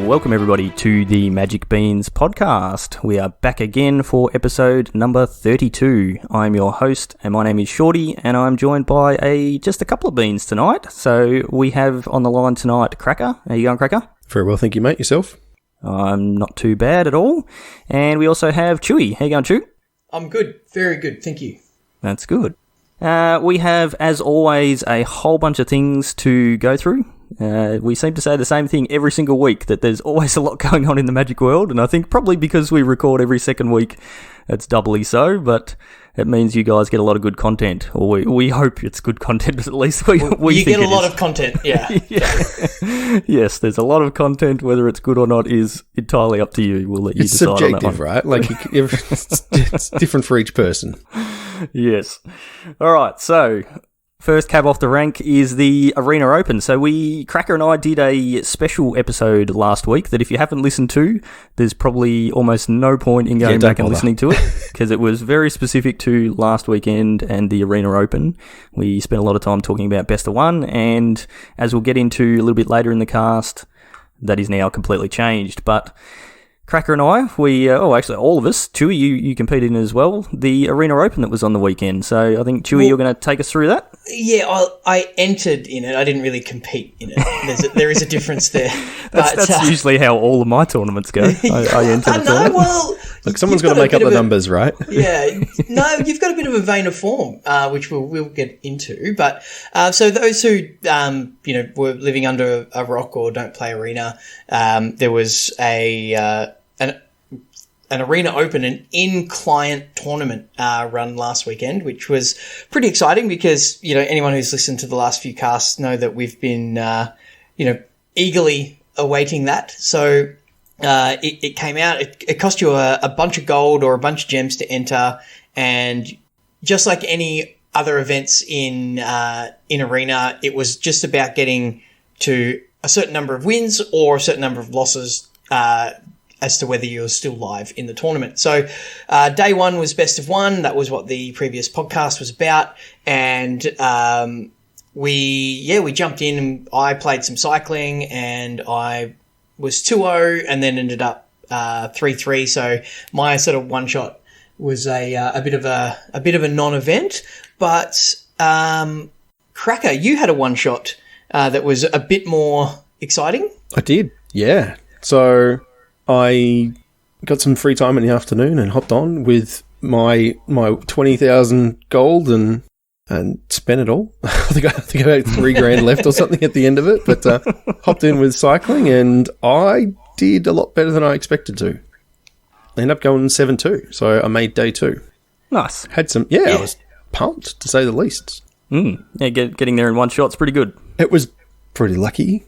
Welcome everybody to the Magic Beans podcast. We are back again for episode number 32. I'm your host and my name is Shorty and I'm joined by just a couple of beans tonight. So we have on the line tonight Cracker. How you going, Cracker? Very well, thank you, mate. Yourself? I'm not too bad at all. And we also have Chewy. How you going, Chew? I'm good. Very good. Thank you. That's good. We have, as always, a whole bunch of things to go through. We seem to say the same thing every single week, that there's always a lot going on in the Magic world, and I think probably because we record every second week, it's doubly so, but it means you guys get a lot of good content, or we hope it's good content, but at least we think you get a lot is. of content, yeah. Yeah. Yes, there's a lot of content. Whether it's good or not is entirely up to you. We'll let you decide on that one. It's subjective, right? Like, it's different for each person. Yes. All right, so first cab off the rank is the Arena Open. So Cracker and I did a special episode last week that if you haven't listened to, there's probably almost no point in going back and listening to it because it was very specific to last weekend and the Arena Open. We spent a lot of time talking about best of one, and as we'll get into a little bit later in the cast, that is now completely changed. But Cracker and I, actually all of us, Chewy, you competed in as well, the Arena Open that was on the weekend. So I think, Chewy, you're going to take us through that? Yeah, I entered in it. I didn't really compete in it. There is a difference there. That's usually how all of my tournaments go. I enter the tournament. Well, look, someone's got to make up the numbers, right? Yeah. No, you've got a bit of a vein of form, which we'll get into. But so those who were living under a rock or don't play Arena, there was an Arena Open, an in-client tournament run last weekend, which was pretty exciting because, anyone who's listened to the last few casts know that we've been, eagerly awaiting that. So it came out. It cost you a bunch of gold or a bunch of gems to enter, and just like any other events in Arena, it was just about getting to a certain number of wins or a certain number of losses as to whether you're still live in the tournament. So day one was best of one. That was what the previous podcast was about. And we jumped in and I played some cycling and I was 2-0 and then ended up 3-3. So my sort of one shot was a bit of a non-event. But Cracker, you had a one shot that was a bit more exciting. I did, yeah. So I got some free time in the afternoon and hopped on with my 20,000 gold and spent it all. I think I had $3,000 left or something at the end of it, but hopped in with cycling and I did a lot better than I expected to. I ended up going 7-2, so I made day two. Nice. Had some, I was pumped to say the least. Yeah, getting there in one shot's pretty good. It was pretty lucky.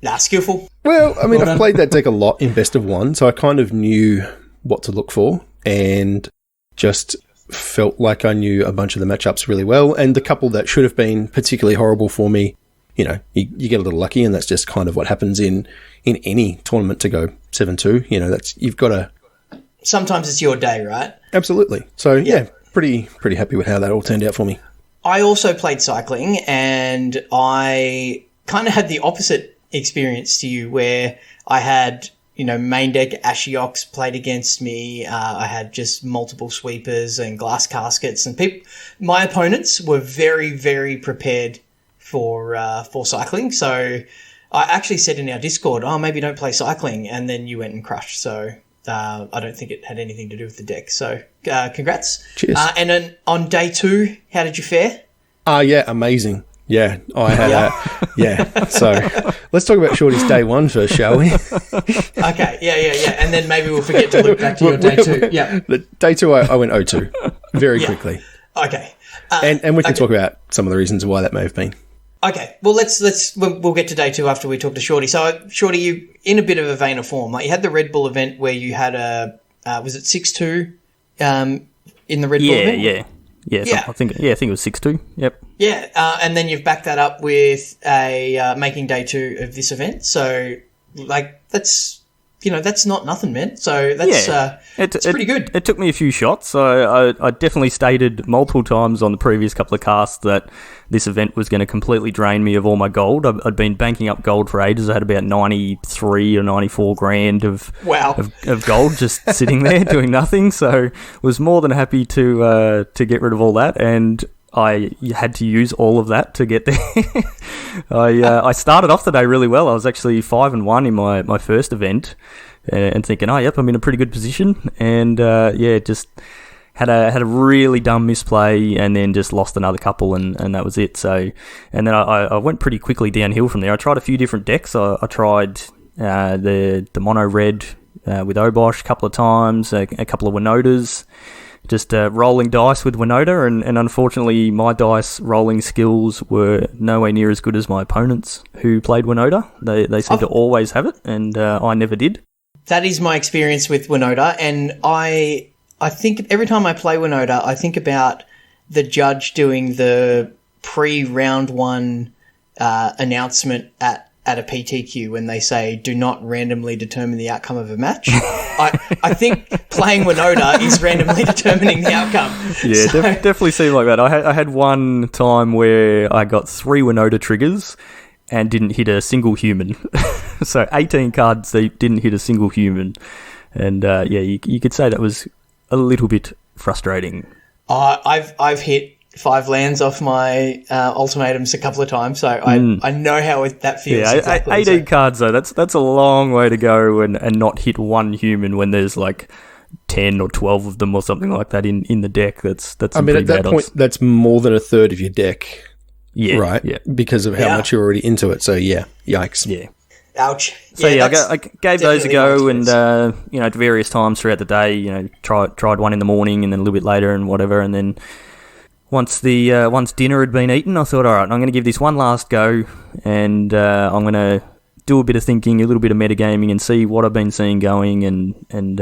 Nah, skillful. Well, I mean, I've played that deck a lot in Best of One, so I kind of knew what to look for and just felt like I knew a bunch of the matchups really well. And the couple that should have been particularly horrible for me, you get a little lucky, and that's just kind of what happens in any tournament to go 7-2. That's you've got to. Sometimes it's your day, right? Absolutely. So yeah, pretty happy with how that all turned out for me. I also played cycling, and I kind of had the opposite experience to you, where I had, main deck Ashiox played against me. I had just multiple sweepers and glass caskets, and my opponents were very, very prepared for cycling. So I actually said in our Discord, maybe don't play cycling, and then you went and crushed. So I don't think it had anything to do with the deck. So congrats. Cheers. And then on day two, how did you fare? Yeah, amazing. Yeah, I had So let's talk about Shorty's day one first, shall we? Okay, yeah. And then maybe we'll forget to look back to your day two. Yeah. Day two, I went 0-2 very quickly. Okay. And we can talk about some of the reasons why that may have been. Okay. Well, we'll get to day two after we talk to Shorty. So, Shorty, you in a bit of a vein of form. Like, you had the Red Bull event where you had was it 6-2 in the Red Bull event? Yeah. I think it was 6-2. Yep. Yeah, and then you've backed that up with a making day two of this event. So, that's that's not nothing, man. So that's it's pretty good. It took me a few shots. I definitely stated multiple times on the previous couple of casts that this event was going to completely drain me of all my gold. I'd been banking up gold for ages. I had about 93 or 94 grand of gold just sitting there doing nothing. So was more than happy to get rid of all that, and I had to use all of that to get there. I started off the day really well. I was actually 5-1 in my first event, and thinking, I'm in a pretty good position. And just had a really dumb misplay, and then just lost another couple, and that was it. So, and then I went pretty quickly downhill from there. I tried a few different decks. I tried the mono red with Obosh a couple of times, a couple of Winotas. Just rolling dice with Winota, and unfortunately my dice rolling skills were nowhere near as good as my opponents who played Winota. They seem to always have it, and I never did. That is my experience with Winota, and I think every time I play Winota, I think about the judge doing the pre-round one announcement at a PTQ when they say, do not randomly determine the outcome of a match. I think playing Winota is randomly determining the outcome. Yeah, definitely seemed like that. I had one time where I got 3 Winota triggers and didn't hit a single human. So 18 cards, they didn't hit a single human. And you could say that was a little bit frustrating. I've hit 5 lands off my ultimatums a couple of times, so I know how that feels. Yeah, exactly. 18 cards though, that's a long way to go and not hit one human when there's like 10 or 12 of them or something like that in the deck. That's at that point, that's more than a third of your deck. Yeah. Right? Yeah. Because of how much you're already into it. So yeah, yikes. Yeah. Ouch. So I gave those a go, and at various times throughout the day, tried one in the morning and then a little bit later and whatever, and then once dinner had been eaten, I thought, all right, I'm going to give this one last go, and I'm going to do a bit of thinking, a little bit of metagaming, and see what I've been seeing going, and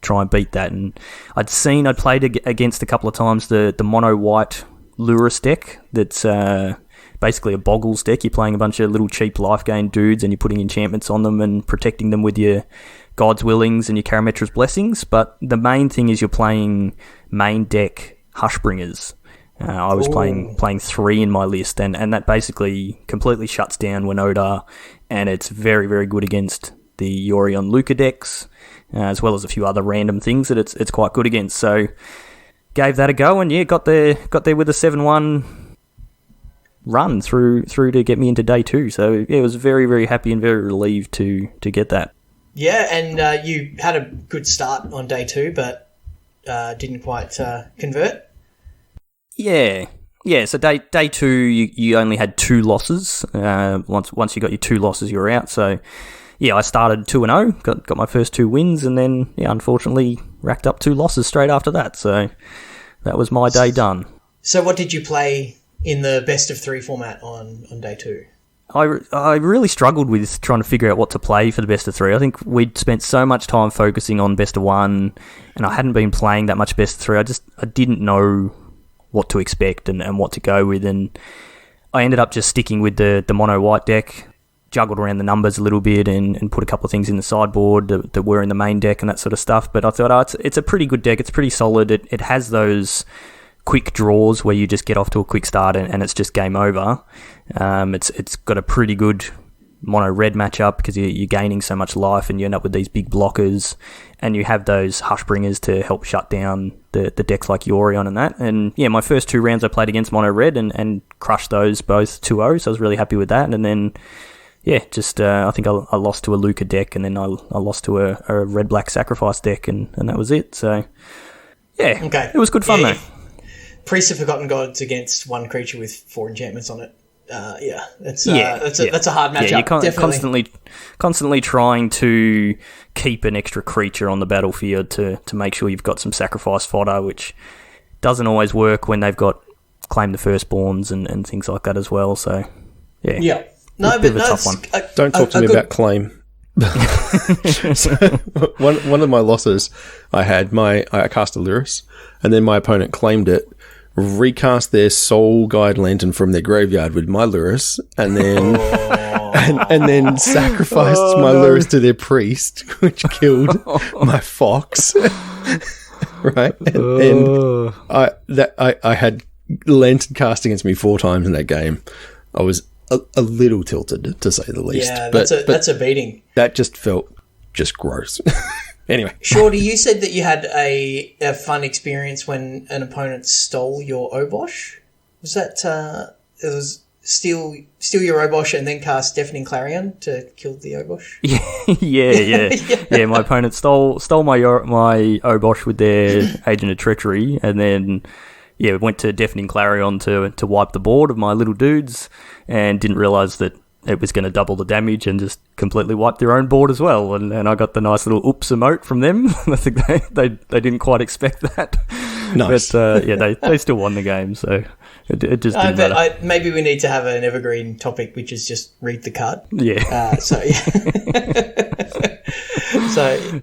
try and beat that. And I'd played against a couple of times the mono white Lurus deck. That's basically a Boggles deck. You're playing a bunch of little cheap life gain dudes, and you're putting enchantments on them and protecting them with your God's Willings and your Karametra's Blessings. But the main thing is you're playing main deck Hushbringers. I was playing 3 in my list, and that basically completely shuts down Winota, and it's very, very good against the Yorion Luca decks, as well as a few other random things that it's quite good against. So gave that a go, and got there with a 7-1 run through to get me into day 2. So I was very, very happy and very relieved to get that. Yeah, and you had a good start on day 2, but didn't quite convert. Yeah. So day 2, you only had 2 losses. Once you got your 2 losses, you were out. So I started 2-0, got my first 2 wins, and then unfortunately racked up 2 losses straight after that. So that was my day done. So what did you play in the best of 3 format on day 2? I really struggled with trying to figure out what to play for the best of 3. I think we'd spent so much time focusing on best of 1, and I hadn't been playing that much best of 3. I didn't know what to expect and what to go with, and I ended up just sticking with the mono white deck, juggled around the numbers a little bit and put a couple of things in the sideboard that were in the main deck and that sort of stuff. But I thought, it's a pretty good deck, it's pretty solid, it has those quick draws where you just get off to a quick start and it's just game over. It's got a pretty good mono red matchup because you're gaining so much life and you end up with these big blockers, and you have those Hushbringers to help shut down the decks like Yorion and that. And my first 2 rounds I played against mono red and crushed those both 2-0, so I was really happy with that. And then I think I lost to a Luca deck, and then I lost to a red black sacrifice deck, and that was it. So it was good fun though. Priest of Forgotten Gods against 1 creature with 4 enchantments on it. That's a hard matchup. Yeah, you're constantly trying to keep an extra creature on the battlefield to make sure you've got some sacrifice fodder, which doesn't always work when they've got Claim the Firstborns and things like that as well. So yeah, tough one. Don't talk to me about Claim. So, one of my losses, I cast a Lurus, and then my opponent claimed it recast their Soul Guide Lantern from their graveyard with my Lurrus, and then and then sacrificed my Lurrus to their priest, which killed my fox. Right, and I had Lantern cast against me 4 times in that game. I was a little tilted, to say the least. Yeah, but that's a beating. That just felt just gross. Anyway. Shorty, you said that you had a fun experience when an opponent stole your Obosh. Was that it was steal your Obosh and then cast Deafening Clarion to kill the Obosh? Yeah. My opponent stole my Obosh with their Agent of Treachery, and then went to Deafening Clarion to wipe the board of my little dudes, and didn't realise that it was going to double the damage and just completely wipe their own board as well. And I got the nice little oops emote from them. I think they didn't quite expect that. Nice. But they still won the game, so it just didn't matter. Maybe we need to have an evergreen topic, which is just read the card. Yeah.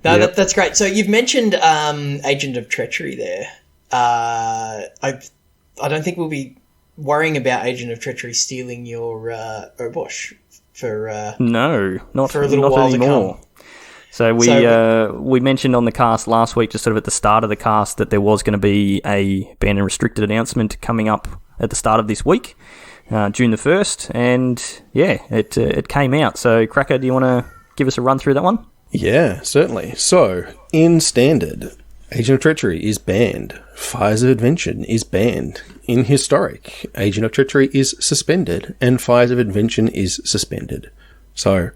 That's great. So you've mentioned Agent of Treachery there. I don't think we'll be worrying about Agent of Treachery stealing your Obosh for a little while anymore. To come. So we mentioned on the cast last week, just sort of at the start of the cast, that there was going to be a banned and restricted announcement coming up at the start of this week, June the 1st, and it came out. So Cracker, do you want to give us a run through that one? Yeah, certainly. So in Standard, Agent of Treachery is banned. Fires of Invention is banned. In Historic, Agent of Treachery is suspended, and Fires of Invention is suspended. So,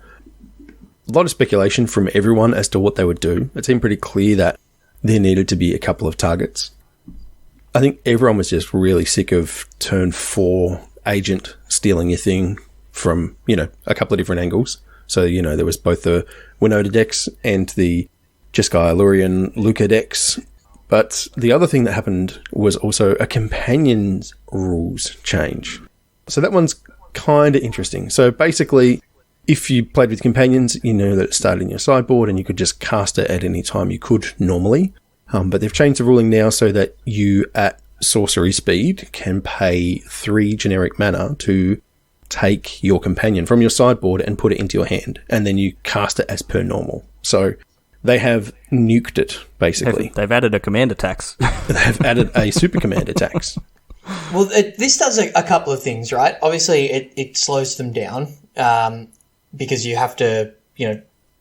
a lot of speculation from everyone as to what they would do. It seemed pretty clear that there needed to be a couple of targets. I think everyone was just really sick of turn 4 Agent stealing your thing from, a couple of different angles. So, there was both the Winota decks and the Jeskai Allurian Luca decks. But the other thing that happened was also a Companions rules change. So that one's kind of interesting. So basically, if you played with Companions, you know that it started in your sideboard and you could just cast it at any time you could normally. But they've changed the ruling now so that you, at sorcery speed, can pay 3 generic mana to take your Companion from your sideboard and put it into your hand. And then you cast it as per normal. So they have nuked it, basically. They've added a commander tax. They've added a super commander tax. Well, this does a couple of things, right? Obviously, it slows them down because you have to,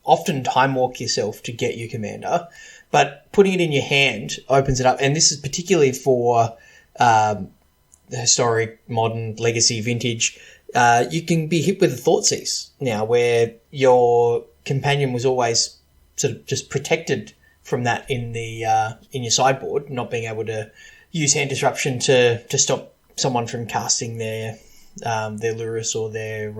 often time walk yourself to get your commander. But putting it in your hand opens it up. And this is particularly for the historic, modern, legacy, vintage. You can be hit with a Thoughtseize now, where your Companion was always sort of just protected from that in your sideboard, not being able to use hand disruption to stop someone from casting their Lurrus or their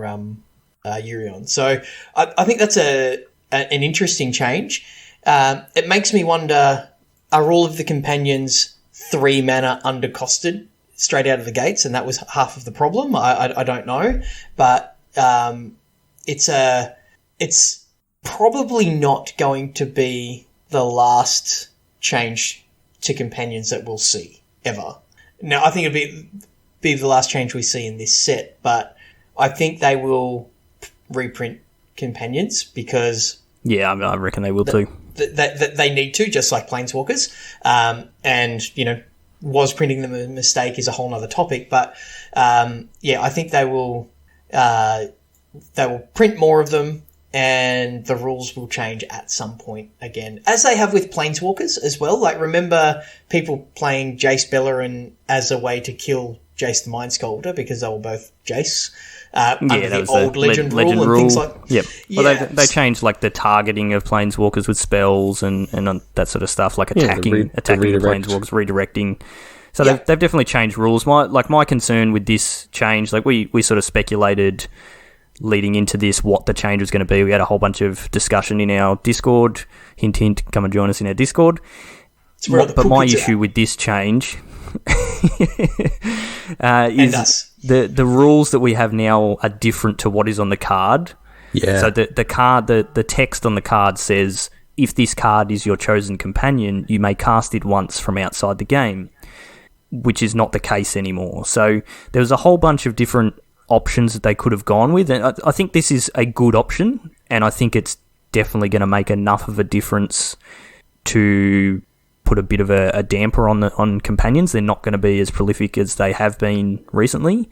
Urion. So I think that's an interesting change. It makes me wonder, are all of the Companions 3 mana undercosted straight out of the gates? And that was half of the problem. I don't know, but it's probably not going to be the last change to Companions that we'll see ever. Now, I think it'll be the last change we see in this set, but I think they will reprint Companions because... Yeah, I reckon they will too. They need to, just like Planeswalkers. And, was printing them a mistake is a whole other topic, but I think they will print more of them, and the rules will change at some point again, as they have with Planeswalkers as well. Like, remember people playing Jace Beleren as a way to kill Jace the Mind Sculptor because they were both Jace under the old legend rule and things like... Yep. Well, they changed like the targeting of Planeswalkers with spells and that sort of stuff, like attacking the Planeswalkers, redirecting. So they've definitely changed rules. My concern with this change, like we sort of speculated leading into this what the change was going to be. We had a whole bunch of discussion in our Discord. Hint, hint, come and join us in our Discord. But my issue with this change is the rules that we have now are different to what is on the card. Yeah. So the card, the text on the card says, if this card is your chosen companion, you may cast it once from outside the game. which is not the case anymore. So there was a whole bunch of different options that they could have gone with, and I think this is a good option, and I think it's definitely going to make enough of a difference to put a bit of a damper on companions. They're not going to be as prolific as they have been recently,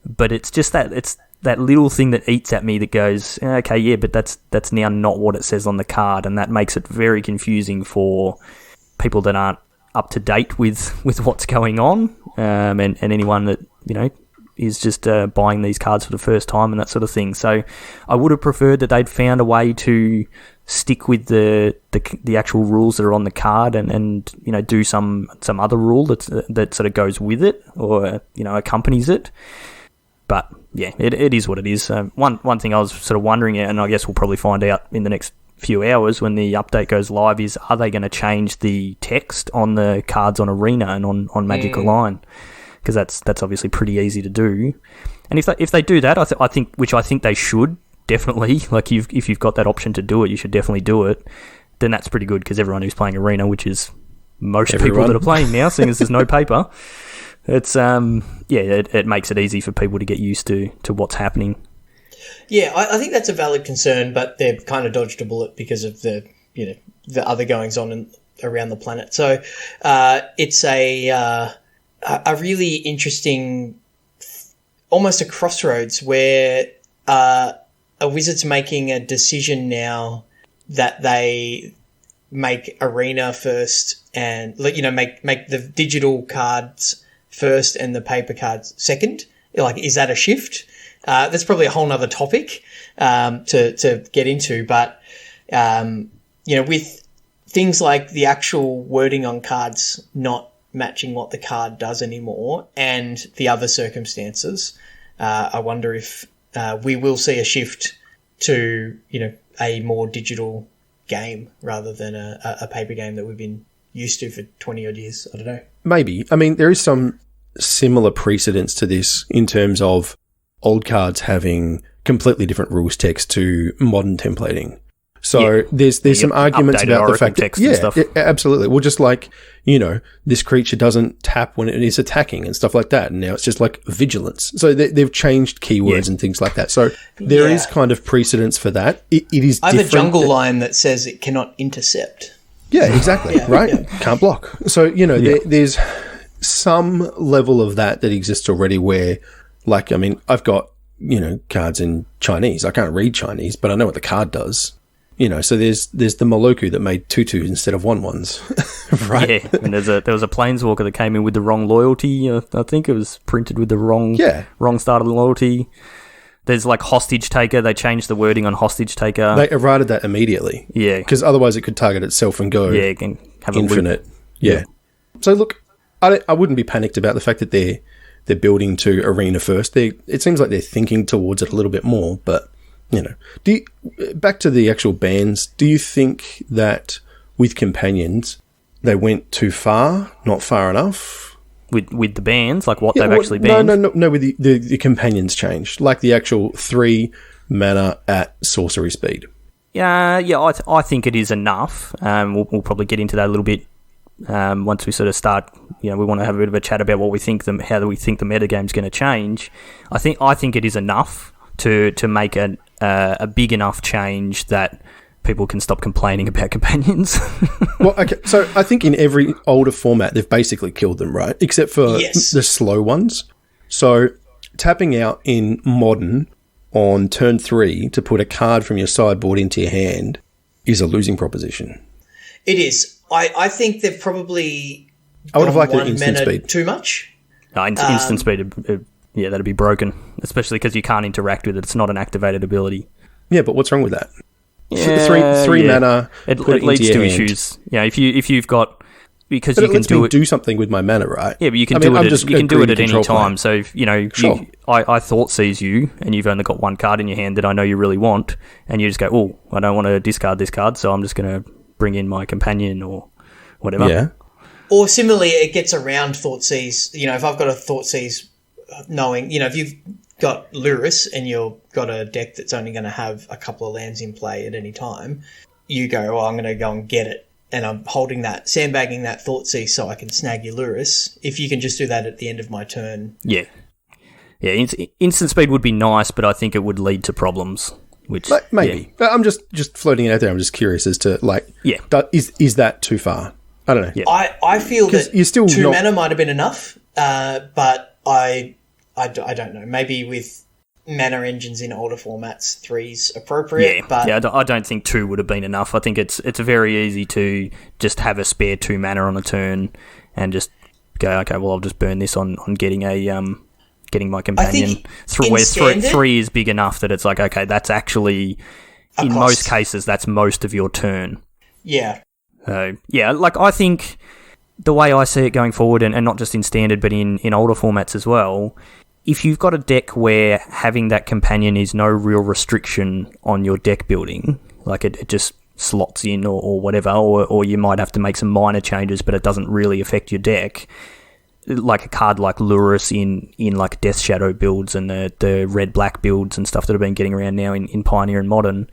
but it's just that little thing that eats at me that goes, okay, yeah, but that's now not what it says on the card, and that makes it very confusing for people that aren't up to date with what's going on, and anyone that, you know, is just buying these cards for the first time and that sort of thing. So I would have preferred that they'd found a way to stick with the actual rules that are on the card, and you know, do some other rule that sort of goes with it, or, you know, accompanies it. But yeah, it is what it is. One thing I was sort of wondering, and I guess we'll probably find out in the next few hours when the update goes live, is are they going to change the text on the cards on Arena and on Magic Align? Because that's obviously pretty easy to do. And if they do that, I think they should definitely, like, if you've got that option to do it, you should definitely do it. Then that's pretty good, because everyone who's playing Arena, which is most people that are playing now, seeing as there's no paper, it's it makes it easy for people to get used to what's happening. Yeah, I think that's a valid concern, but they've kind of dodged a bullet because of the other goings on around the planet. So it's a really interesting, almost a crossroads, where a Wizard's making a decision now that they make Arena first, and, you know, make the digital cards first and the paper cards second. Like, is that a shift? That's probably a whole nother topic to get into, but you know, with things like the actual wording on cards not matching what the card does anymore, and the other circumstances, I wonder if we will see a shift to, you know, a more digital game rather than a paper game that we've been used to for 20 odd years. I don't know. Maybe. I mean, there is some similar precedents to this in terms of old cards having completely different rules text to modern templating. So there's some arguments about the fact that, stuff. Absolutely. Well, just like, you know, this creature doesn't tap when it is attacking and stuff like that. And now it's just like vigilance. So they've changed keywords and things like that. So there is kind of precedence for that. It is I have a jungle line that says it cannot intercept. Yeah, exactly. Right. Yeah. Can't block. So, you know, there's some level of that exists already where, like, I mean, I've got, you know, cards in Chinese. I can't read Chinese, but I know what the card does. You know, so there's the Moloku that made 2/2s instead of 1/1s, right? Yeah, and there was a Planeswalker that came in with the wrong loyalty. I think it was printed with the wrong start of the loyalty. There's like Hostage Taker. They changed the wording on Hostage Taker. They errated that immediately. Yeah, because otherwise it could target itself and go and have infinite. Yeah. So look, I wouldn't be panicked about the fact that they're building to Arena first. It seems like they're thinking towards it a little bit more, but. You know, back to the actual bans, do you think that with companions, they went too far, not far enough? With the bans, like what they've actually banned? No, with the companions change, like the actual 3 mana at sorcery speed. Yeah, I think it is enough. We'll probably get into that a little bit once we sort of start. You know, we want to have a bit of a chat about how we think the metagame's going to change. I think it is enough to make a big enough change that people can stop complaining about companions. Well, okay, so I think in every older format, they've basically killed them, right? Except for the slow ones. So tapping out in Modern on turn 3 to put a card from your sideboard into your hand is a losing proposition. It is. I think they've probably I would have liked an instant speed. Too much. No, instant speed... Yeah, that'd be broken, especially because you can't interact with it. It's not an activated ability. Yeah, but what's wrong with that? Three mana. It leads to issues. Yeah, if you've got because but you can do something with my mana, right? Yeah, but you can do it at any time. So if, you know, I thought sees you, and you've only got one card in your hand that I know you really want, and you just go, oh, I don't want to discard this card, so I'm just going to bring in my companion or whatever. Yeah. Or similarly, it gets around Thoughtseize. You know, if I've got a Thoughtseize. Knowing, you know, if you've got Lurrus and you've got a deck that's only going to have a couple of lands in play at any time, you go, I'm going to go and get it and I'm sandbagging that Thoughtseize so I can snag your Lurrus, if you can just do that at the end of my turn. Yeah. Yeah, instant speed would be nice, but I think it would lead to problems. Which maybe. Yeah. I'm just floating it out there. I'm just curious as to, like, is that too far? I don't know. Yeah. I feel that you're still 2 mana might have been enough, but I don't know. Maybe with mana engines in older formats, 3's appropriate. Yeah, but I don't think 2 would have been enough. I think it's very easy to just have a spare 2 mana on a turn and just go, okay, well, I'll just burn this on getting getting my companion. Where 3 is big enough that it's like, okay, that's actually, in most cases, that's most of your turn. Yeah. Like, I think the way I see it going forward, and not just in Standard, but in older formats as well, if you've got a deck where having that companion is no real restriction on your deck building, like it just slots in or whatever, or you might have to make some minor changes, but it doesn't really affect your deck, like a card like Lurrus in like Death Shadow builds and the red-black builds and stuff that have been getting around now in Pioneer and Modern,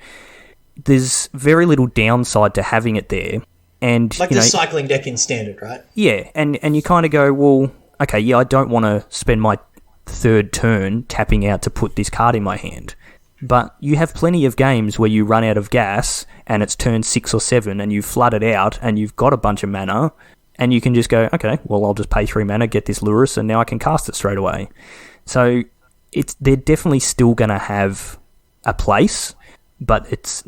there's very little downside to having it there. And like the cycling deck in Standard, right? Yeah, and you kind of go, well, okay, yeah, I don't want to spend my third turn tapping out to put this card in my hand. But you have plenty of games where you run out of gas and it's turn 6 or 7 and you flood it out and you've got a bunch of mana and you can just go, okay, well, I'll just pay 3 mana, get this Lurrus, and now I can cast it straight away. So they're definitely still going to have a place, but it's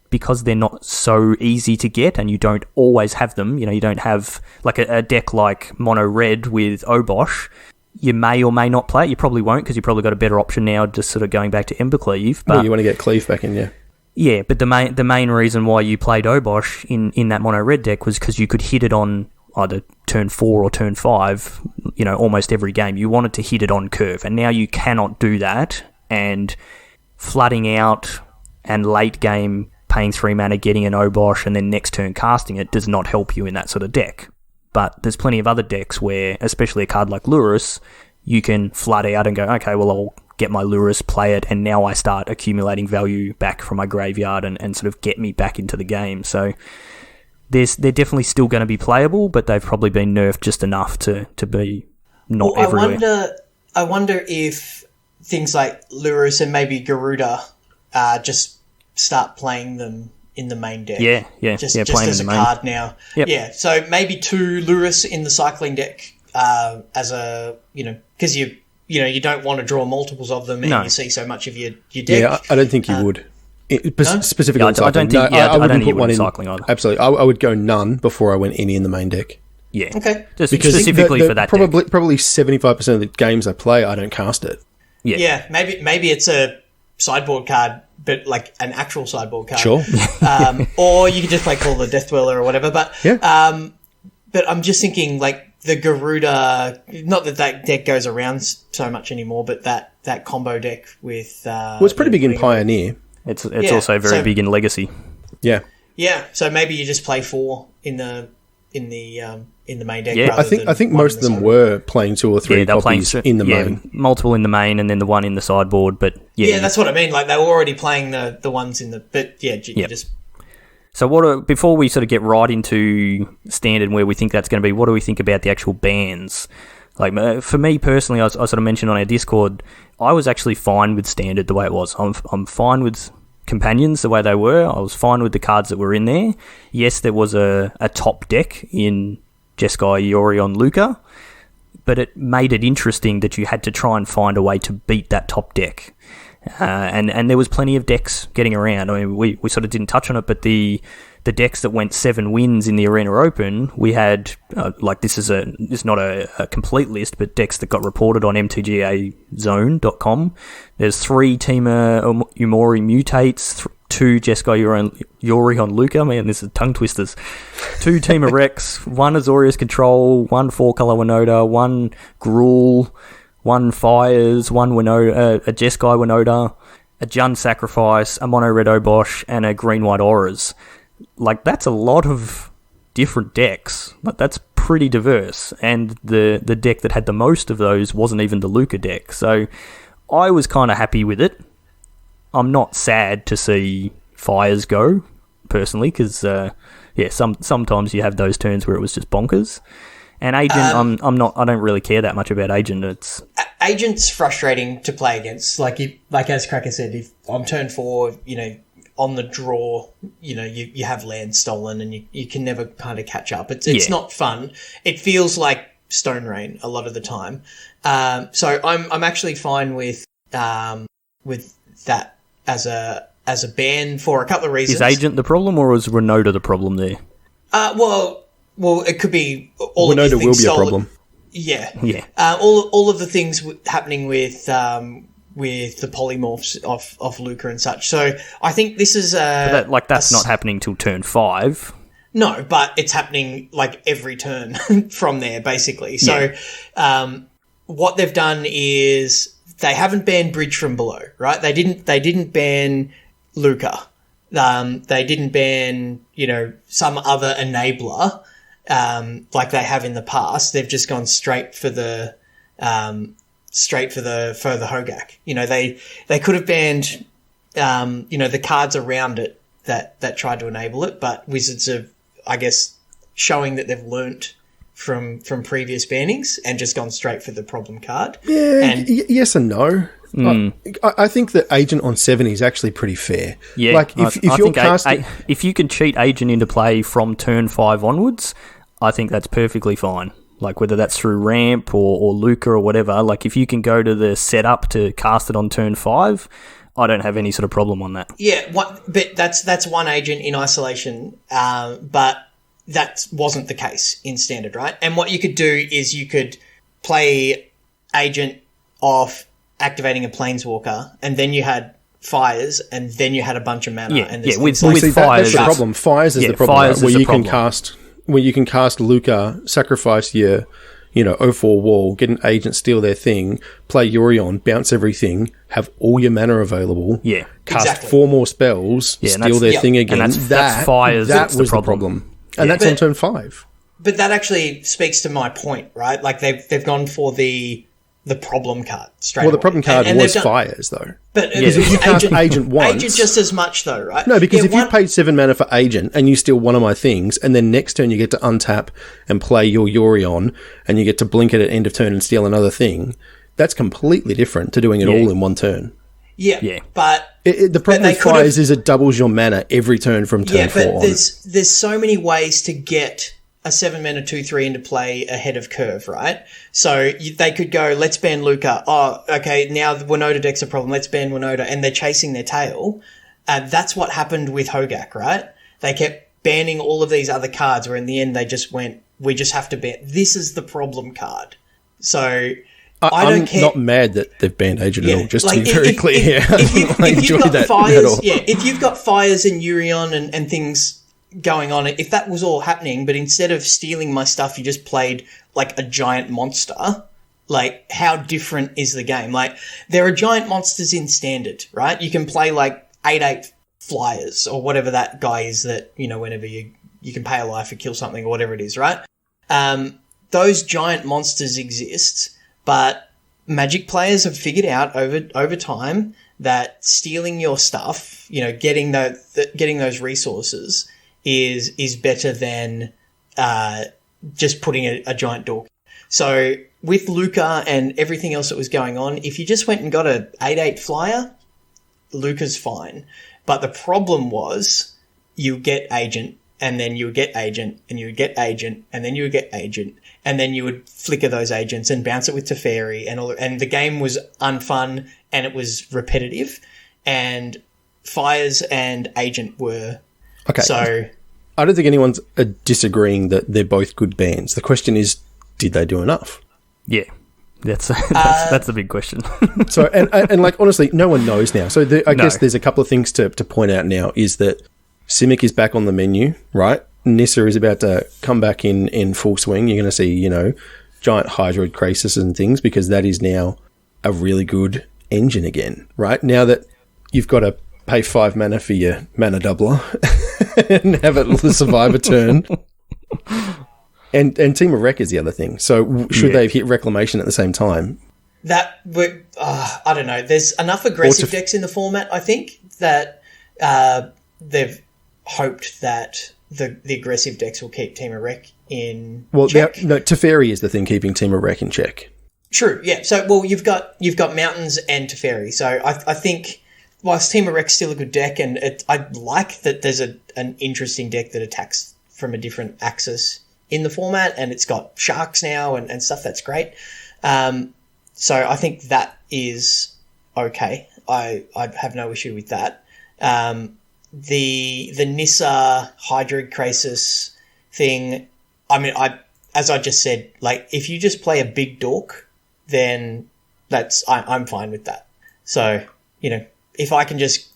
because they're not so easy to get and you don't always have them. You don't have like a deck like Mono Red with Obosh. You may or may not play it. You probably won't because you probably got a better option now, just sort of going back to Embercleave. But you want to get Cleave back in, yeah. Yeah, but the main reason why you played Obosh in that Mono Red deck was because you could hit it on either turn 4 or turn 5, almost every game. You wanted to hit it on curve, and now you cannot do that, and flooding out and late game paying 3 mana, getting an Obosh, and then next turn casting it does not help you in that sort of deck. But there's plenty of other decks where, especially a card like Lurrus, you can flood out and go, okay, well, I'll get my Lurrus, play it, and now I start accumulating value back from my graveyard and sort of get me back into the game. So they're definitely still going to be playable, but they've probably been nerfed just enough to be not everywhere. I wonder if things like Lurrus and maybe Garuda just start playing them in the main deck. Just as a card now. Yep. Yeah, so maybe 2 Lurrus in the cycling deck as a, because you don't want to draw multiples of them and you see so much of your deck. Yeah, I don't think you would. Specifically, I don't think I wouldn't put one in cycling either. Absolutely, I would go none before I went any in the main deck. Yeah, okay. Just because specifically for that probably deck. Probably 75% of the games I play, I don't cast it. Yeah, maybe it's a sideboard card, but like an actual sideboard card. Sure. Or you could just play Call the Death Dweller or whatever. But but I'm just thinking like the Garuda. Not that deck goes around so much anymore, but that combo deck with. Well, it's pretty big in Pioneer. It's also very big in Legacy. Yeah. Yeah. So maybe you just play 4 in the main deck. Yeah, I think most of them were playing 2 or 3 copies in the main. Multiple in the main, and then the one in the sideboard. But that's what I mean. Like they were already playing the ones in the. But you just. So before we sort of get right into Standard and where we think that's going to be, what do we think about the actual bans? Like for me personally, I sort of mentioned on our Discord, I was actually fine with Standard the way it was. I'm fine with Companions the way they were. I was fine with the cards that were in there. Yes, there was a top deck in Jeskai, Yorion, Luca, but it made it interesting that you had to try and find a way to beat that top deck. And there was plenty of decks getting around. I mean, we sort of didn't touch on it, but the decks that went 7 wins in the Arena Open, we had this is not a complete list, but decks that got reported on mtgazone.com. There's 3 Teema Umori Mutates, 2 Jeskai Yorion Luca. Man, this is tongue twisters. 2 Teema Rex, 1 Azorius Control, 1 4-color Winota, 1 Gruul, 1 Fires, 1 Winota, a Jeskai Winota, a Jund Sacrifice, a Mono Red Obosh, and a Green White Auras. Like, that's a lot of different decks. Like, that's pretty diverse. And the deck that had the most of those wasn't even the Luca deck. So I was kind of happy with it. I'm not sad to see Fires go, personally, because yeah, sometimes you have those turns where it was just bonkers. And Agent, I don't really care that much about Agent. Agent's frustrating to play against. Like as Cracker said, if on turn 4, on the draw, you have land stolen and you can never kind of catch up. It's not fun. It feels like Stone Rain a lot of the time. So I'm actually fine with that as a ban for a couple of reasons. Is Agent the problem, or is Renota the problem there? Well, it could be all Renota of these things. Will be a problem. Yeah. All of the things happening with the polymorphs of Luca and such. So I think this is that's not happening till turn 5. No, but it's happening like every turn from there, basically. So what they've done is they haven't banned Bridge from Below, right? They didn't ban Luca. They didn't ban some other enabler like they have in the past. They've just gone straight for the Hogak. They could have banned the cards around it that tried to enable it, but Wizards are, I guess, showing that they've learnt from previous bannings and just gone straight for the problem card. Yeah, yes and no. I think that Agent on 7 is actually pretty fair. Yeah, like if you can cheat Agent into play from turn 5 onwards, I think that's perfectly fine. Like whether that's through ramp or Luca or whatever. Like if you can go to the setup to cast it on turn 5, I don't have any sort of problem on that. Yeah, but that's one Agent in isolation, but that wasn't the case in Standard, right? And what you could do is you could play Agent off activating a Planeswalker, and then you had Fires, and then you had a bunch of mana. With Fires. That's the problem. Fires is the problem, Fires right? is where you can cast Luca, sacrifice your 0-4 wall, get an Agent, steal their thing, play Yorion, bounce everything, have all your mana available, cast 4 more spells, steal their thing again. And that's Fires. That was the problem. And that's on turn 5. But that actually speaks to my point, right? Like they've gone for the problem card straight away. The problem card was Fires, though. But if you cast Agent once... Agent just as much, though, right? No, because if you paid 7 mana for Agent and you steal one of my things, and then next turn you get to untap and play your Yorion, and you get to blink it at end of turn and steal another thing, that's completely different to doing it all in one turn. Yeah. But... the problem with Fires is it doubles your mana every turn from turn 4 on. There's so many ways to get a 7 mana 2/3 into play ahead of curve, right? So they could go, let's ban Luca. Oh, okay, now the Winota deck's a problem. Let's ban Winota, and they're chasing their tail. That's what happened with Hogak, right? They kept banning all of these other cards, where in the end they just went, we just have to ban. This is the problem card. So I'm not mad that they've banned Agent at all, just to be very clear here. If you've got Fires and Yorion and things going on, if that was all happening, but instead of stealing my stuff, you just played like a giant monster, like how different is the game? Like there are giant monsters in Standard, right? You can play like 8/8 flyers or whatever that guy is that, whenever you can pay a life or kill something or whatever it is, right? Those giant monsters exist, but Magic players have figured out over time that stealing your stuff, getting those resources is better than just putting a giant dork. So with Luca and everything else that was going on, if you just went and got a 8/8 flyer, Luca's fine. But the problem was you get Agent, and then you would get Agent, and you would get Agent, and then you would get Agent, and then you would flicker those agents and bounce it with Teferi, and the game was unfun and it was repetitive, and Fires and Agent were... Okay. So I don't think anyone's disagreeing that they're both good bands. The question is, did they do enough? Yeah, that's the big question. So and like honestly, no one knows now. So I guess there's a couple of things to point out now. Is that Simic is back on the menu, right? Nissa is about to come back in full swing. You're going to see giant Hydroid Crisis and things, because that is now a really good engine again, right? Now that you've got to pay 5 mana for your mana doubler and have it survive a turn. And Team of Wreck is the other thing. So should they have hit Reclamation at the same time? That would, I don't know. There's enough aggressive decks in the format, I think, that they've hoped that the aggressive decks will keep Team of Rec in Well, check. no, Teferi is the thing keeping Team of Rec in check. True, yeah. So, well, you've got Mountains and Teferi. So I think whilst Team of Rec's still a good deck, and I like that there's an interesting deck that attacks from a different axis in the format, and it's got sharks now and stuff. That's great. So I think that is okay. I have no issue with that. The Nissa Hydroid Krasis thing, I mean, as I just said, like, if you just play a big dork, then I'm fine with that. So, if I can just,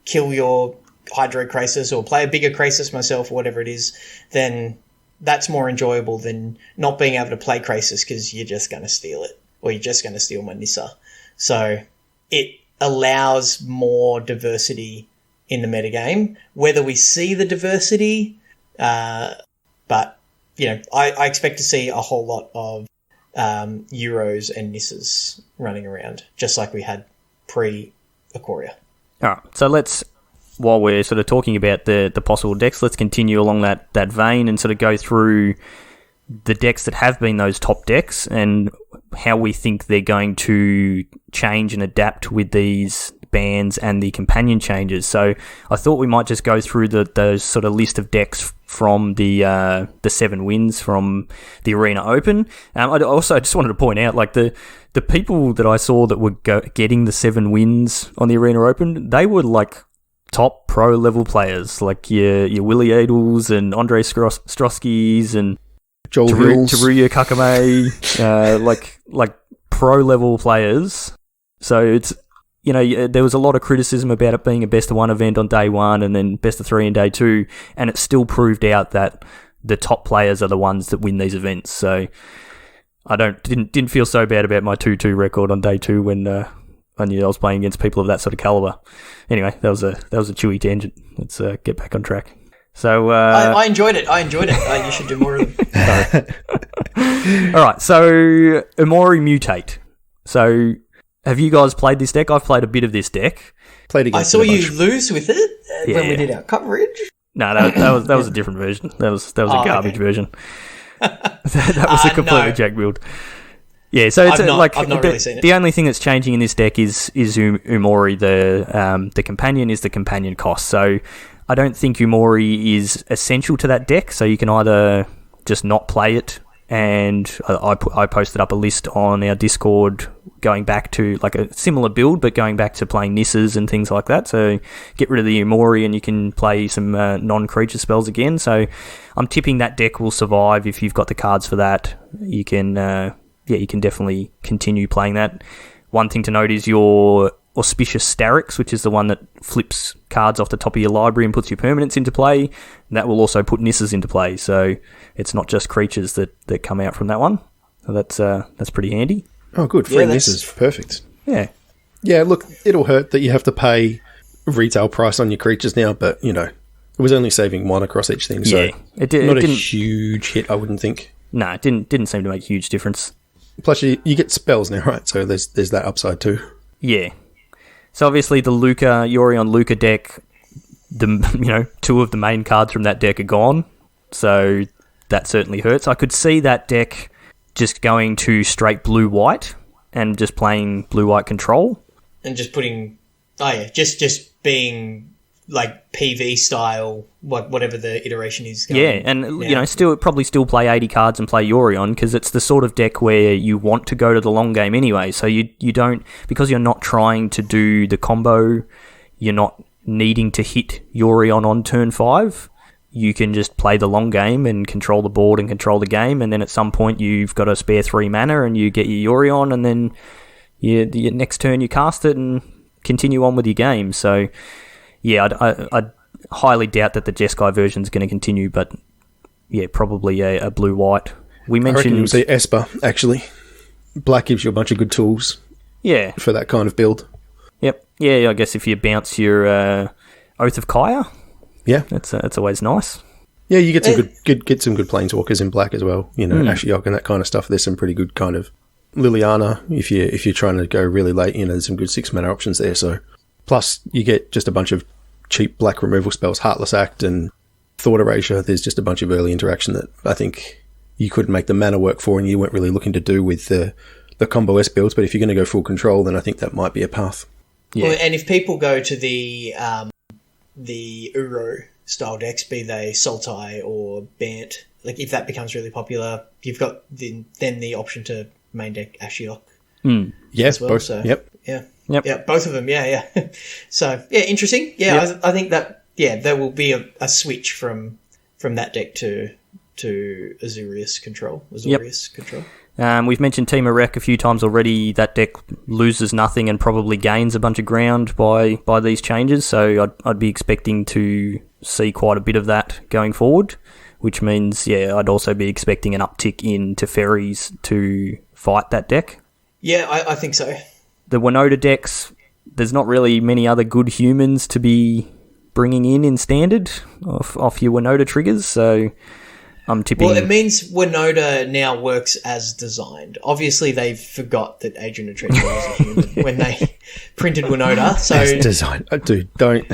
kill your Hydroid Krasis or play a bigger Krasis myself or whatever it is, then that's more enjoyable than not being able to play Krasis because you're just going to steal it, or you're just going to steal my Nissa. So it allows more diversity in the metagame, whether we see the diversity, but, I expect to see a whole lot of Euros and Nissas running around, just like we had pre-Ikoria. All right, so while we're sort of talking about the possible decks, let's continue along that vein and sort of go through the decks that have been those top decks and how we think they're going to change and adapt with these bans and the companion changes. So I thought we might just go through those sort of list of decks from the 7 wins from the Arena Open. I also just wanted to point out, like, the people that I saw that were getting the 7 wins on the Arena Open, they were like top pro level players, like your Willie Adels and Andre Stroskis and Taruya Kakame, like pro level players. So it's, there was a lot of criticism about it being a best of 1 event on day 1 and then best of 3 in day 2, and it still proved out that the top players are the ones that win these events. So I didn't feel so bad about my 2-2 record on day 2 when I knew I was playing against people of that sort of caliber. Anyway, that was a Chewy tangent. Let's get back on track. So I enjoyed it. You should do more of them. All right. So Amori Mutate. So have you guys played this deck? I've played a bit of this deck. Played against. I saw you lose with it when we did our coverage. No, that was a different version. That was a garbage version. that was a completely jack build. Yeah, so it's I've not really seen it. The only thing that's changing in this deck is Umori. The companion is the companion cost. So I don't think Umori is essential to that deck. So you can either just not play it, and I posted up a list on our Discord going back to like a similar build, but going back to playing Nissas and things like that. So get rid of the Umori and you can play some non-creature spells again. So I'm tipping that deck will survive if you've got the cards for that. You can. You can definitely continue playing that. One thing to note is your Auspicious Starix, which is the one that flips cards off the top of your library and puts your permanents into play. And that will also put Nissas into play, so it's not just creatures that come out from that one. So that's pretty handy. Oh, good. Free Nissas. Perfect. Yeah. Yeah, look, it'll hurt that you have to pay retail price on your creatures now, but, it was only saving 1 across each thing, so it didn't, a huge hit, I wouldn't think. No, it didn't seem to make a huge difference. Plus, you get spells now, right? So there's that upside too. Yeah. So obviously the Yorion Luca deck, 2 of the main cards from that deck are gone. So that certainly hurts. I could see that deck just going to straight blue-white and just playing blue-white control. And just putting... Oh, yeah. Just being like PV style, whatever the iteration is. Yeah, and still probably play 80 cards and play Yorion, because it's the sort of deck where you want to go to the long game anyway. So you don't, because you're not trying to do the combo, you're not needing to hit Yorion on turn 5. You can just play the long game and control the board and control the game, and then at some point you've got a spare 3 mana and you get your Yorion, and then the next turn you cast it and continue on with your game. So yeah, I highly doubt that the Jeskai version is going to continue, but yeah, probably a blue-white. We mentioned... I reckon you'll see Esper, actually. Black gives you a bunch of good tools for that kind of build. Yep. Yeah, I guess if you bounce your Oath of Kaya, that's always nice. Yeah, you get some good planeswalkers in black as well. Ashiok and that kind of stuff. There's some pretty good kind of Liliana if you're trying to go really late. There's some good 6-mana options there, so... Plus, you get just a bunch of cheap black removal spells, Heartless Act and thought erasure, there's just a bunch of early interaction that I think you couldn't make the mana work for, and you weren't really looking to do with the combo S builds. But if you're going to go full control, then I think that might be a path. Yeah. Well, and if people go to the Uro style decks, be they Sultai or Bant, like if that becomes really popular, you've got then the option to main deck Ashiok. Yes, well, both. So, yep. Yeah, both of them. Yeah. So yeah, interesting. Yeah, I think that there will be a switch from that deck to Azorius control. Control. We've mentioned Team Rec a few times already. That deck loses nothing and probably gains a bunch of ground by these changes. So I'd be expecting to see quite a bit of that going forward, which means, I'd also be expecting an uptick in Teferis to fight that deck. Yeah, I think so. The Winota decks, there's not really many other good humans to be bringing in standard off your Winota triggers, so I'm tipping... Well, it means Winota now works as designed. Obviously, they forgot that Agent of Treachery was a human when they printed Winota. So as designed. Dude, don't...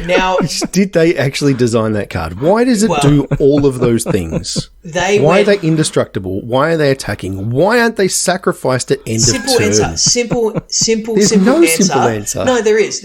Now... Did they actually design that card? Why does it do all of those things? Why are they indestructible? Why are they attacking? Why aren't they sacrificed at end of turn? Simple There's no answer. simple answer. No, there is.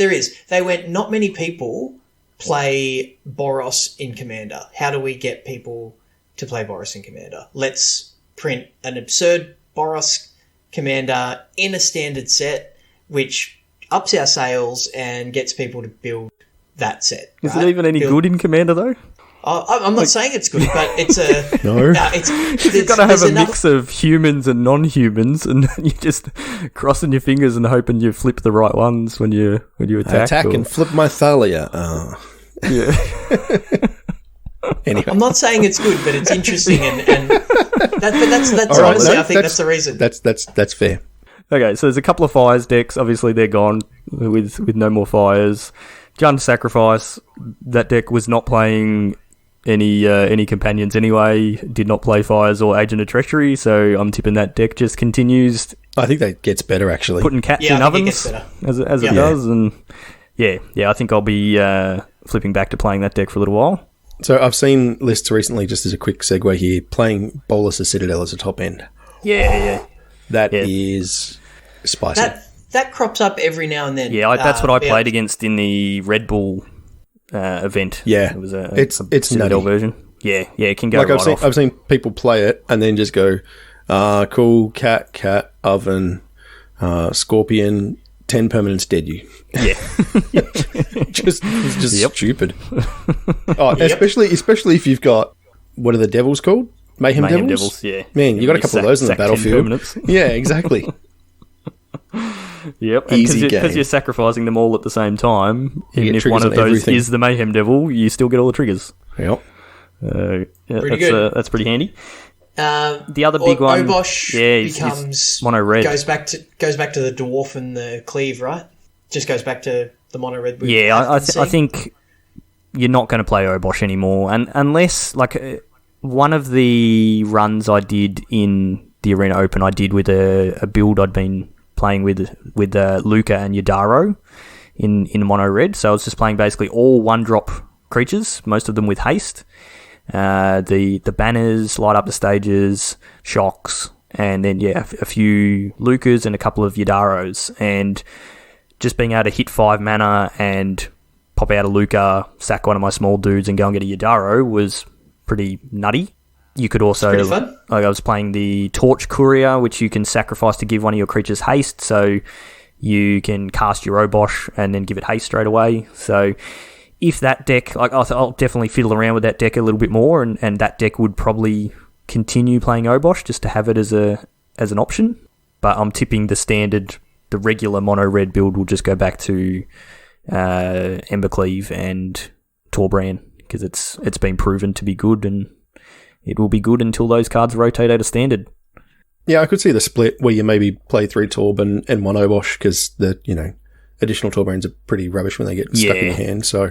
They went, not many people play Boros in Commander. How do we get people to play Boros in Commander? Let's print an absurd Boros Commander in a standard set, which ups our sales and gets people to build that set. Is it even any good in Commander, though? I'm not saying it's good, but it's a... No. You've got to have a mix of humans and non-humans, and you're just crossing your fingers and hoping you flip the right ones when you attack. And flip my Thalia. Yeah. Anyway. I'm not saying it's good, but it's interesting, and that's right, honestly, I think that's the reason. That's fair. Okay, so there's a couple of fires decks. Obviously, they're gone with no more fires. Gun Sacrifice, that deck was not playing any companions anyway, did not play fires or Agent of Treachery, so I'm tipping that deck just continues. I think that gets better, actually. Putting cats in ovens as it does, and I think I'll be flipping back to playing that deck for a little while. So I've seen lists recently, just as a quick segue here, playing Bolas' Citadel as a top end. Yeah. That is spicy. That crops up every now and then. Yeah, that's what I played against in the Red Bull event. Yeah, it was it's Citadel version. Yeah, it can go off. I've seen people play it and then just go, cool, cat, oven, scorpion, 10 permanents dead you. Yeah. just stupid. Especially if you've got, what are the devils called? Mayhem Devils? Yeah. Man, you got a couple of those in the battlefield. Yeah, exactly. Yep, easy game. Because you're sacrificing them all at the same time. Even if one of those everything is the Mayhem Devil, you still get all the triggers. Yep. Pretty good. That's pretty handy. The other big one, Obosh becomes mono red. Goes back to the dwarf and the cleave, right? Just goes back to the mono red. Yeah, I think you're not going to play Obosh anymore, and unless one of the runs I did in the Arena Open, I did with a build I'd been playing with Luca and Yadaro in mono red. So I was just playing basically all 1-drop creatures, most of them with haste. The banners, light up the stages, shocks, and then a few Lucas and a couple of Yadaros, and just being able to hit 5 mana and pop out a Luca, sack one of my small dudes, and go and get a Yadaro was pretty nutty. You could also, I was playing the Torch Courier, which you can sacrifice to give one of your creatures haste, so you can cast your Obosh and then give it haste straight away. So if that deck, I'll definitely fiddle around with that deck a little bit more, and that deck would probably continue playing Obosh just to have it as an option. But I'm tipping the regular mono red build will just go back to Embercleave and Torbrand, because it's been proven to be good, and it will be good until those cards rotate out of standard. Yeah, I could see the split where you maybe play 3 Torb and 1 Obosh, because the additional Torbrands are pretty rubbish when they get stuck in your hand. So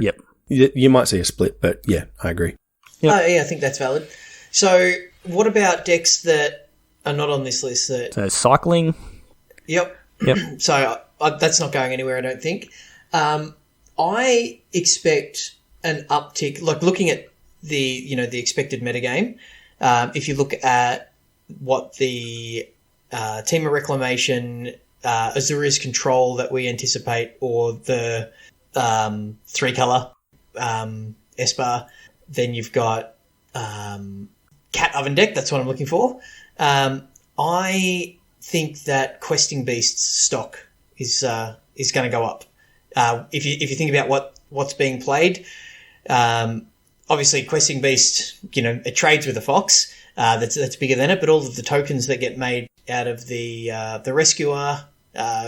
you might see a split, but yeah, I agree. Yep. I think that's valid. So what about decks that are not on this list? So cycling. Yep. So that's not going anywhere, I don't think. I expect an uptick. Like looking at the the expected metagame, if you look at what the Team of Reclamation, Azuria's Control that we anticipate, or the 3-color Esper, then you've got Cat Oven Deck. That's what I'm looking for. I think that Questing Beast's stock is going to go up. If you think about what's being played, obviously Questing Beast, it trades with a Fox. That's bigger than it, but all of the tokens that get made out of the Rescuer,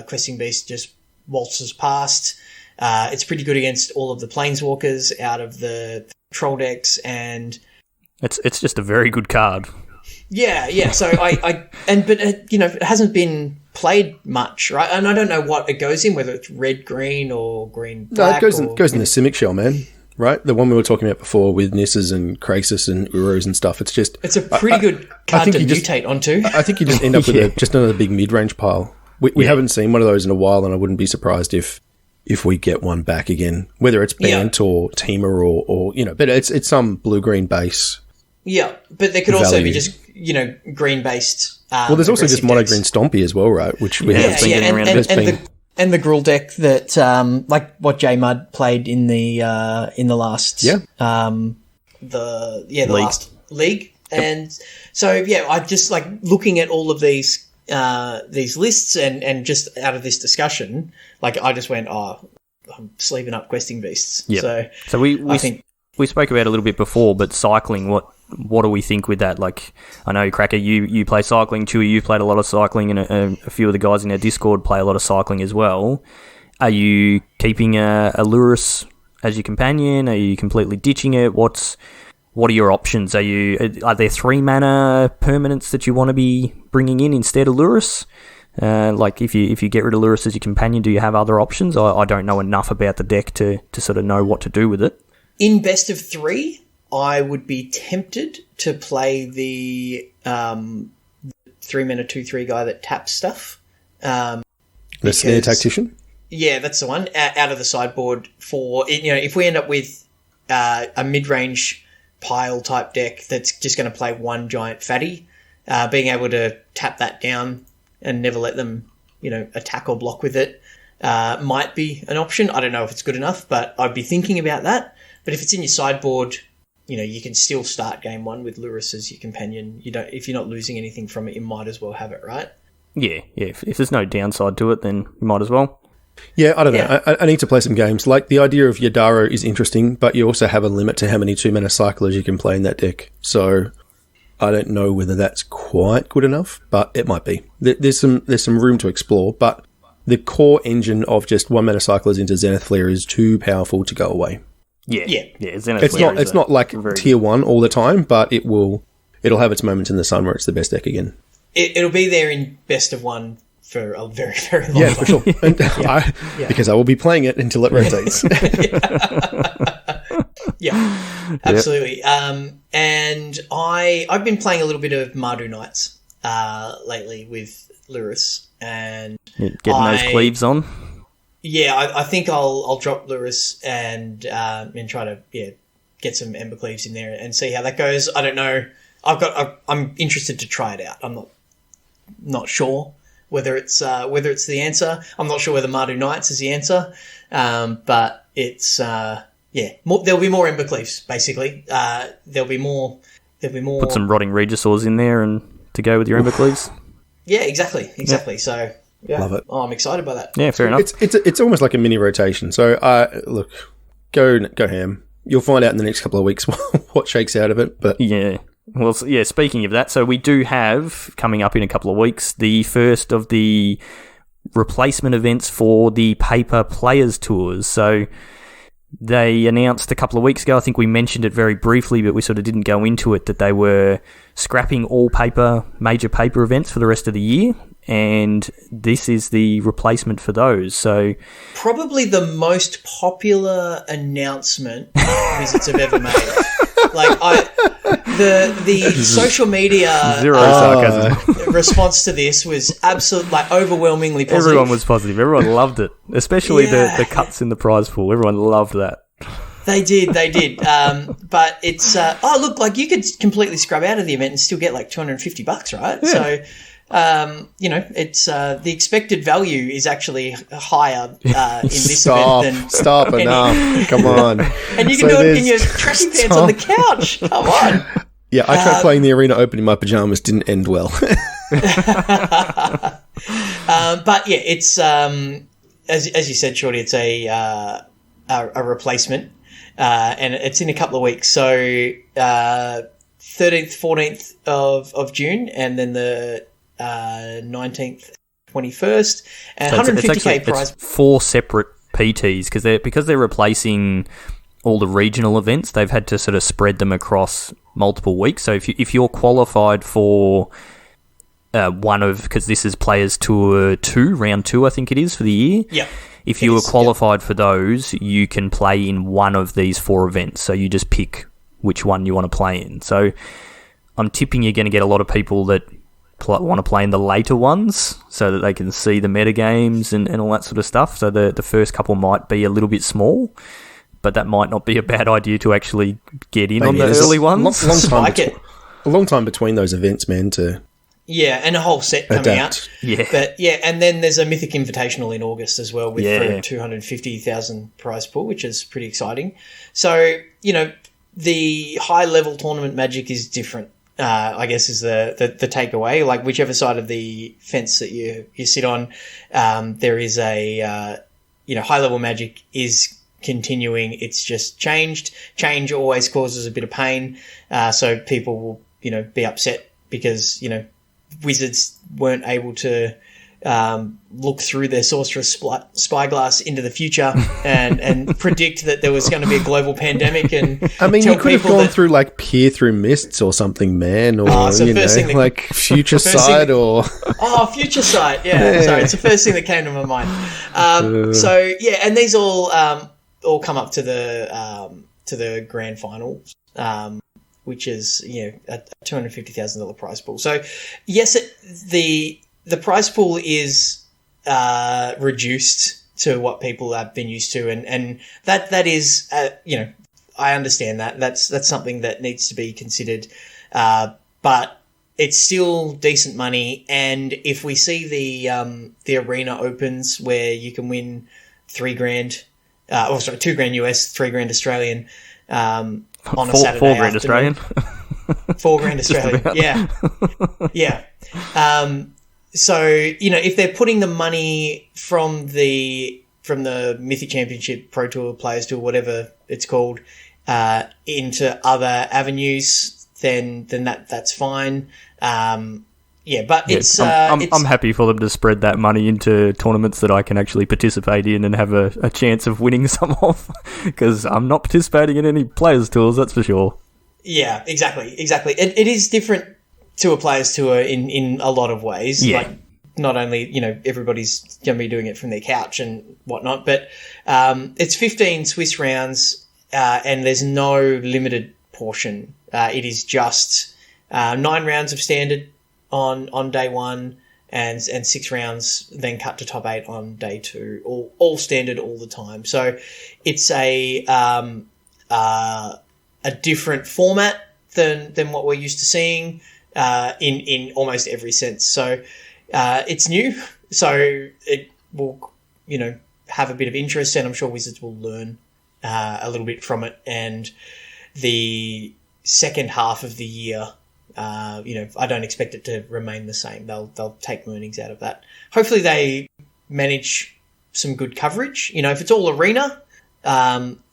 Questing Beast just waltzes past. It's pretty good against all of the Planeswalkers out of the Troll decks, and it's just a very good card. Yeah. So it hasn't been played much, right? And I don't know what it goes in, whether it's red, green, or green, black. No, it goes in the Simic shell, man. Right, the one we were talking about before with Nisses and Krasis and Urus and stuff. It's a pretty good card to mutate onto. I think you just end up with just another big mid-range pile. We haven't seen one of those in a while, and I wouldn't be surprised if we get one back again, whether it's Bant or Teamer or but it's some blue-green base. Yeah, but there could also be just green-based. Well, there's also just mono-green Stompy as well, right? Which we have been getting around. And the Gruul deck that, like what J Mud played in the last, last league, and so I just like looking at all of these lists and just out of this discussion, like I just went, I'm sleeving up Questing Beasts. Yeah. So we spoke about it a little bit before, but cycling, what do we think with that? Like, I know, Cracker, you play cycling. Chewy, you've played a lot of cycling, and a few of the guys in our Discord play a lot of cycling as well. Are you keeping a Lurrus as your companion? Are you completely ditching it? What are your options? Are there 3-mana permanents that you want to be bringing in instead of Lurrus? Like, if you get rid of Lurrus as your companion, do you have other options? I don't know enough about the deck to sort of know what to do with it. In best of 3, I would be tempted to play the 3-mana 2/3 guy that taps stuff. The Snare Tactician? Yeah, that's the one. Out of the sideboard for, if we end up with a mid-range pile type deck that's just going to play one giant fatty, being able to tap that down and never let them, attack or block with it, might be an option. I don't know if it's good enough, but I'd be thinking about that. But if it's in your sideboard, you can still start game 1 with Lurrus as your companion. If you're not losing anything from it, you might as well have it, right? Yeah. If there's no downside to it, then you might as well. Yeah, I don't know. I need to play some games. Like, the idea of Yadaro is interesting, but you also have a limit to how many 2-mana cyclers you can play in that deck. So I don't know whether that's quite good enough, but it might be. There's some room to explore, but the core engine of just 1-mana cyclers into Zenith Flare is too powerful to go away. Yeah. Zenith Flare it's not like tier 1 all the time, but it'll have its moments in the sun where it's the best deck again. It'll be there in best of 1 for a very, very long time. Yeah, for sure. And because I will be playing it until it rotates. Yeah, absolutely. And I've been playing a little bit of Mardu Knights lately with Lurrus, and getting those cleaves on. Yeah, I think I'll drop Lurrus and try to get some Ember Cleaves in there and see how that goes. I don't know. I'm interested to try it out. I'm not sure whether it's the answer. I'm not sure whether Mardu Knights is the answer. But it's there'll be more Ember Cleaves basically. There'll be more. Put some Rotting Regisaurs in there and to go with your Ember Cleaves. Yeah, exactly. Yeah. So. Yeah. Love it. Oh, I'm excited by that. Yeah, fair enough. It's almost like a mini rotation. So, look, go ham. You'll find out in the next couple of weeks what shakes out of it. But yeah, well, yeah. Speaking of that, so we do have coming up in a couple of weeks the first of the replacement events for the paper players tours. So they announced a couple of weeks ago. I think we mentioned it very briefly, but we sort of didn't go into it, that they were scrapping all major paper events for the rest of the year. And this is the replacement for those. So probably the most popular announcement Wizards have ever made. Like the social media zero sarcasm response to this was absolutely overwhelmingly positive. Everyone was positive. Everyone loved it, especially the cuts in the prize pool. Everyone loved that. They did. But it's look, like you could completely scrub out of the event and still get like $250, right? Yeah. So, it's the expected value is actually higher in this event than Stop enough. Come on. And you can do it in your tracking pants on the couch. Come on. Yeah, I tried playing the Arena Open in my pajamas. Didn't end well. But yeah, it's as you said, Shorty. It's a replacement, and it's in a couple of weeks. So 13th, 14th of June, and then the 19th, 21st, and So 150k prize. It's 4 separate PTs because they're replacing all the regional events. They've had to sort of spread them across multiple weeks. So if you're qualified for because this is Players Tour 2, round 2, I think it is for the year. Yeah. If you were qualified for those, you can play in one of these 4 events. So you just pick which one you want to play in. So I'm tipping you're going to get a lot of people that want to play in the later ones so that they can see the metagames and all that sort of stuff. So the first couple might be a little bit small, but that might not be a bad idea to actually get in on the early ones. A long time between those events, man, to... Yeah, and a whole set coming out. Yeah. But yeah, and then there's a Mythic Invitational in August as well with for 250,000 prize pool, which is pretty exciting. So, the high level tournament Magic is different, I guess is the takeaway. Like whichever side of the fence that you sit on, there is a high level Magic is continuing. It's just changed. Change always causes a bit of pain. So people will, be upset because, Wizards weren't able to look through their Sorcerer's spyglass into the future and predict that there was going to be a global pandemic. And I mean, you could have gone through peer through mists or something, man, or Future Sight or Future Sight. Yeah, sorry, it's the first thing that came to my mind. So yeah, and these all come up to the grand final. Which is a $250,000 prize pool. So yes, the prize pool is reduced to what people have been used to, and that is I understand that that's something that needs to be considered, but it's still decent money. And if we see the Arena Opens where you can win $3,000, $2,000 US, $3,000 Australian. On a Saturday $4,000 Australian. $4,000 Australian. Yeah. So, if they're putting the money from the Mythic Championship, Pro Tour, Players Tour, whatever it's called, into other avenues, then that's fine. But it's I'm happy for them to spread that money into tournaments that I can actually participate in and have a chance of winning some of, because I'm not participating in any Players Tours, that's for sure. Yeah, exactly. It is different to a Players Tour in a lot of ways. Yeah. Like, not only, everybody's going to be doing it from their couch and whatnot, but it's 15 Swiss rounds and there's no limited portion. It is just 9 rounds of standard on day 1 and 6 rounds then cut to top 8 on day 2, all standard all the time. So it's a different format than what we're used to seeing in almost every sense. So it's new, so it will have a bit of interest, and I'm sure Wizards will learn a little bit from it. And the second half of the year, I don't expect it to remain the same. They'll take learnings out of that. Hopefully they manage some good coverage. If it's all arena,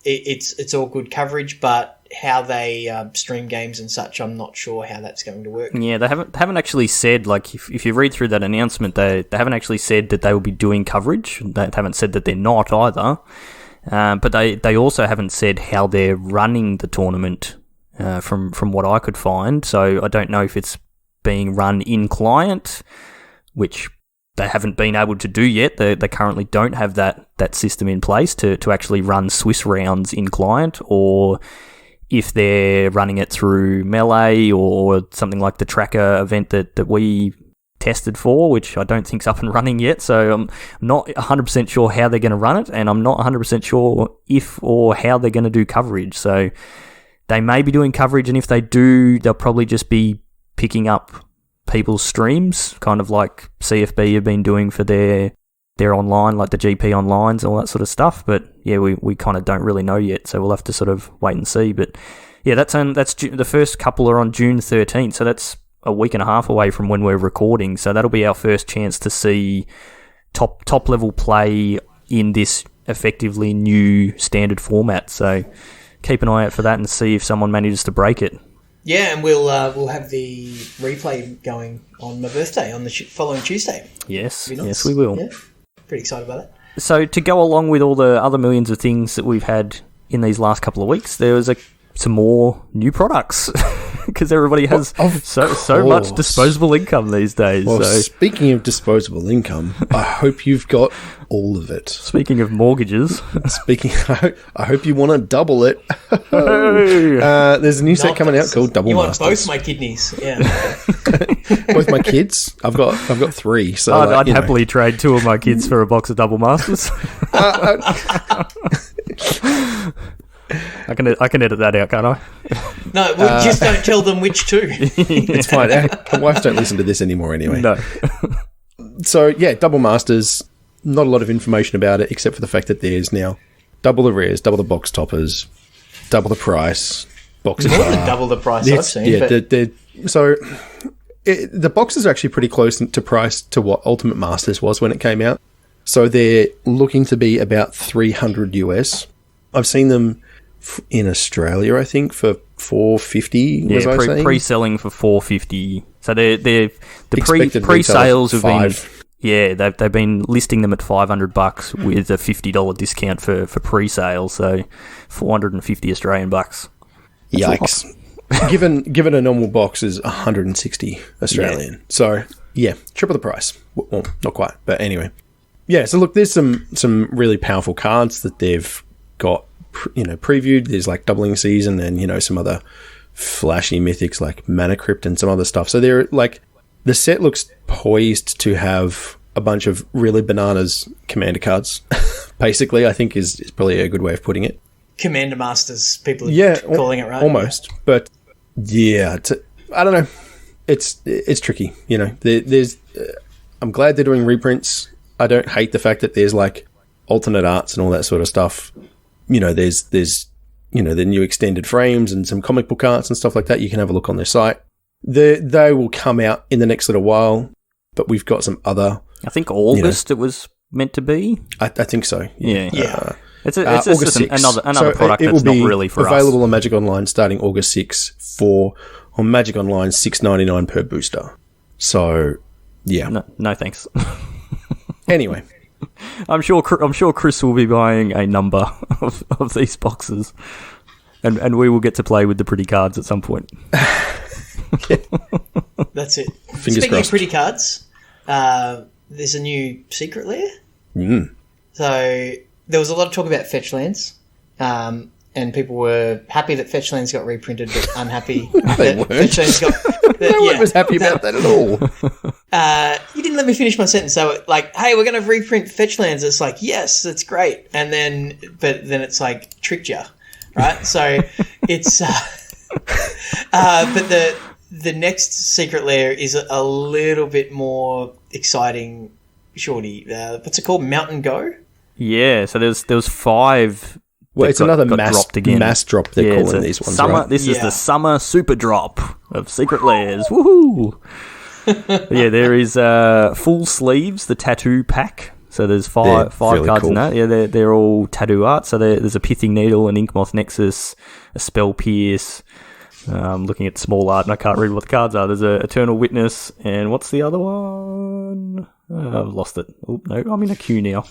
it's all good coverage, but how they stream games and such, I'm not sure how that's going to work. Yeah, they haven't actually said, like, if you read through that announcement, they haven't actually said that they will be doing coverage. They haven't said that they're not either. But they also haven't said how they're running the tournament. From what I could find. So I don't know if it's being run in client, which they haven't been able to do yet. They currently don't have that system in place to actually run Swiss rounds in client, or if they're running it through Melee or something like the tracker event that we tested for, which I don't think's up and running yet. So I'm not 100% sure how they're going to run it, and I'm not 100% sure if or how they're going to do coverage. So they may be doing coverage, and if they do, they'll probably just be picking up people's streams, kind of like CFB have been doing for their online, like the GP onlines and all that sort of stuff. But yeah, we kind of don't really know yet, so we'll have to sort of wait and see. But yeah, that's the first couple are on June 13th, so that's a week and a half away from when we're recording. So that'll be our first chance to see top level play in this effectively new standard format. So keep an eye out for that and see if someone manages to break it. Yeah, and we'll have the replay going on my birthday on the following Tuesday. Yes, Nice. yes, we will. Yeah, pretty excited about it. So to go along with all the other millions of things that we've had in these last couple of weeks, there was some more new products because everybody has so much disposable income these days. Well, so. Speaking of disposable income, I hope you've got all of it. Speaking of mortgages, I hope you want to double it. Hey. There's a new set coming out called Double You Masters. want both my kidneys, yeah. Both my kids. I've got 3. So I'd happily trade 2 of my kids for a box of Double Masters. I can edit that out, can't I? No, we just don't tell them which two. It's fine. Our wives don't listen to this anymore anyway. No. So, yeah, Double Masters, not a lot of information about it except for the fact that there's now double the rares, double the box toppers, double the price, boxes More than double the price I've seen. Yeah, but the boxes are actually pretty close to price to what Ultimate Masters was when it came out. So they're looking to be about $300 US. I've seen them in Australia, I think, for $450. Was I saying? Pre-selling for $450. So the Expected pre-sales have retail been $5. Yeah, they've been listing them at $500 with a $50 discount for pre-sale, so 450 Australian bucks. Yikes! given a normal box is 160 Australian, Yeah. So yeah, triple the price. Well, not quite, but anyway. Yeah, so look, there's some really powerful cards that they've got, previewed. There's like Doubling Season and some other flashy mythics like Mana Crypt and some other stuff. So they're like, the set looks poised to have a bunch of really bananas commander cards. Basically, I think is probably a good way of putting it. Commander Masters, people are calling it, right? Almost, but yeah, I don't know. It's tricky, There's, I'm glad they're doing reprints. I don't hate the fact that there's like alternate arts and all that sort of stuff. There's the new extended frames and some comic book arts and stuff like that. You can have a look on their site. They will come out in the next little while, but we've got some other. I think August it was meant to be. I think so. Yeah. It's August just 6. another product that's not really for us. Available on Magic Online starting August 6 on Magic Online $6.99 per booster. So yeah. No thanks. Anyway. I'm sure Chris will be buying a number of these boxes, and we will get to play with the pretty cards at some point. That's it. Fingers Speaking crossed. of pretty cards, there's a new secret lair. So there was a lot of talk about fetch lands, and people were happy that fetch lands got reprinted, but unhappy that fetch lands got. No one was happy about that at all. You didn't let me finish my sentence. So, like, hey, we're going to reprint fetch lands. It's like, yes, that's great. And then it's like tricked you, right? So it's, but the next secret lair is a little bit more exciting. Shorty, what's it called? Mountain Go. Yeah. So there was 5. Well, it's another dropped again. mass drop. They're calling these ones. Right? This is the summer super drop of secret lairs. Woohoo! Yeah, there is full sleeves, the tattoo pack. So there's five really cards cool. in that. Yeah, they're all tattoo art. So there's a Pithing Needle, an Inkmoth Nexus, a Spell Pierce. Looking at small art, and I can't read what the cards are. There's a Eternal Witness, and what's the other one? I've lost it. Oh, no, I'm in a queue now.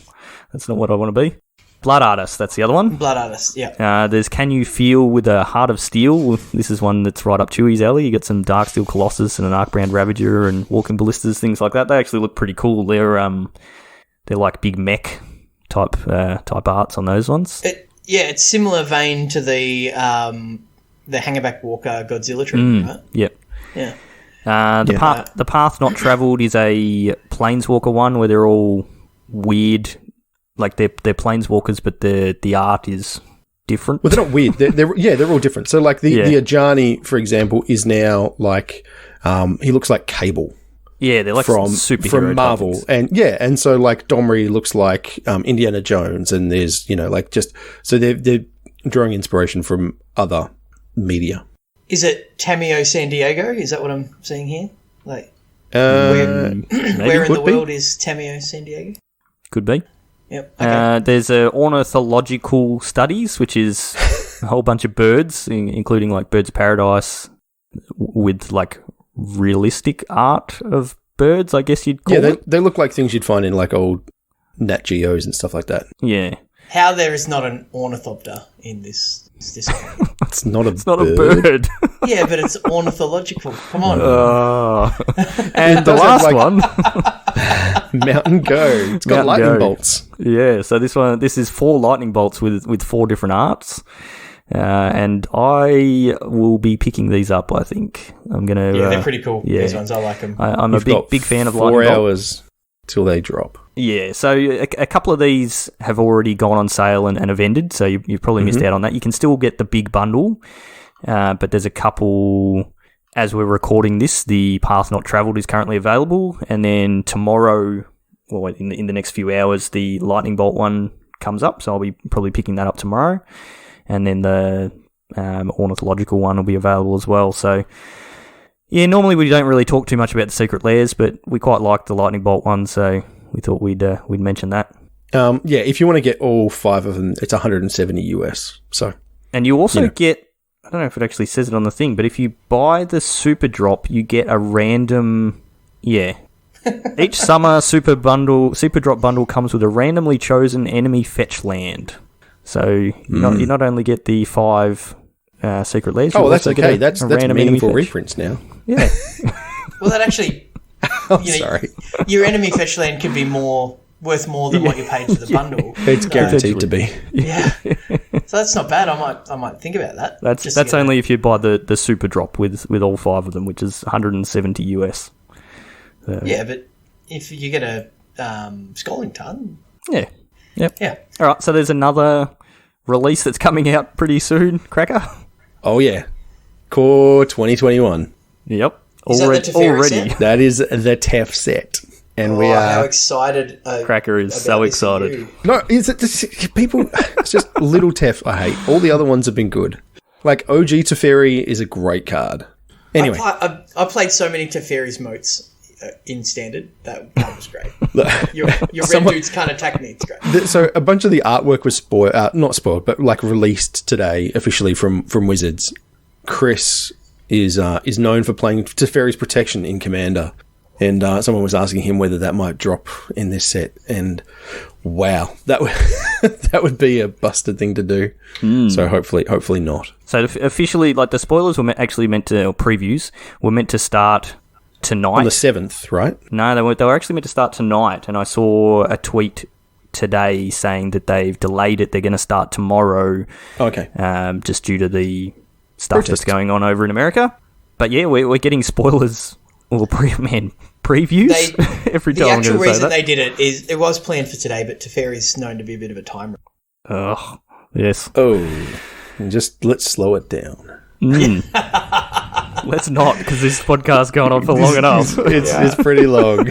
That's not what I want to be. Blood Artist, that's the other one. Blood Artist, yeah. There's Can You Feel with a Heart of Steel. This is one that's right up Chewy's alley. You got some Darksteel Colossus and an Arcbrand Ravager and Walking Ballistas, things like that. They actually look pretty cool. They're like big mech type arts on those ones. It's similar vein to the Hangerback Walker Godzilla tree, right? Yep. Yeah. The Path Not Travelled is a Planeswalker one where they're all weird, like they're Planeswalkers, but the art is different. Well, they're not weird. They're all different. So, like the Ajani, for example, is now like he looks like Cable. Yeah, they're like from Marvel, titles. and so like Domri looks like Indiana Jones, and there's so they're drawing inspiration from other media. Is it Tamio San Diego? Is that what I'm seeing here? Like, where in the world is Tamio San Diego? Could be. Yep. Okay. There's ornithological studies, which is a whole bunch of birds, including like birds of paradise, with like realistic art of birds, I guess you'd call it. They look like things you'd find in like old Nat Geos and stuff like that. Yeah. How there is not an ornithopter in this It's not a bird. Yeah, but it's ornithological. Come on. And the last one, Mountain Goat. It's got lightning bolts. Yeah, so this is 4 lightning bolts with 4 different arts. And I will be picking these up, I think. I'm going to... Yeah, they're pretty cool. Yeah. These ones, I like them. I'm a big fan of lightning bolts. 4 hours till they drop. Yeah, so a couple of these have already gone on sale and have ended, so you've probably missed out on that. You can still get the big bundle, but there's a couple... As we're recording this, the Path Not Travelled is currently available, and then tomorrow, well, in the next few hours, the Lightning Bolt one comes up, so I'll be probably picking that up tomorrow. And then the ornithological one will be available as well. So, yeah, normally we don't really talk too much about the secret lairs, but we quite like the lightning bolt one, so we thought we'd mention that. Yeah, if you want to get all 5 of them, it's $170 US. So, and you also get, I don't know if it actually says it on the thing, but if you buy the super drop, you get a random, each summer super drop bundle comes with a randomly chosen enemy fetch land. So you not only get the 5 secret lairs. Oh, well, that's okay. That's meaningful reference now. Yeah. Well, that actually, sorry. Your enemy fetch land could be worth more than what you paid for the bundle. It's guaranteed to be. Yeah. So that's not bad. I might think about that. That's only if you buy the super drop with all 5 of them, which is $170 US. Yeah, but if you get a Scolding Ton. Yeah. Yep. Yeah. All right. So there's another release that's coming out pretty soon, Cracker. Oh yeah, Core 2021. Yep. Is that the Teferi set? That is the TEF set, and we are. How excited! Cracker is so excited. No, is it just people? It's just little TEF. I hate. All the other ones have been good. Like OG Teferi is a great card. Anyway, I played so many Teferi's motes. In standard, that was great. Your red dudes can't attack me. It's great. So a bunch of the artwork was not spoiled, but like released today officially from Wizards. Chris is known for playing Teferi's Protection in Commander, and someone was asking him whether that might drop in this set, and wow, that would be a busted thing to do. So hopefully not. So officially, like the spoilers were previews were meant to start tonight. On the 7th, right? No, they were actually meant to start tonight, and I saw a tweet today saying that they've delayed it. They're going to start tomorrow. Okay. Just due to the stuff that's going on over in America. But yeah, we're getting spoilers or previews every time. The actual reason they did it is it was planned for today, but Teferi's known to be a bit of a timer. Oh, yes. Oh, just let's slow it down. Let's not, because this podcast's going on for long enough. It's pretty long.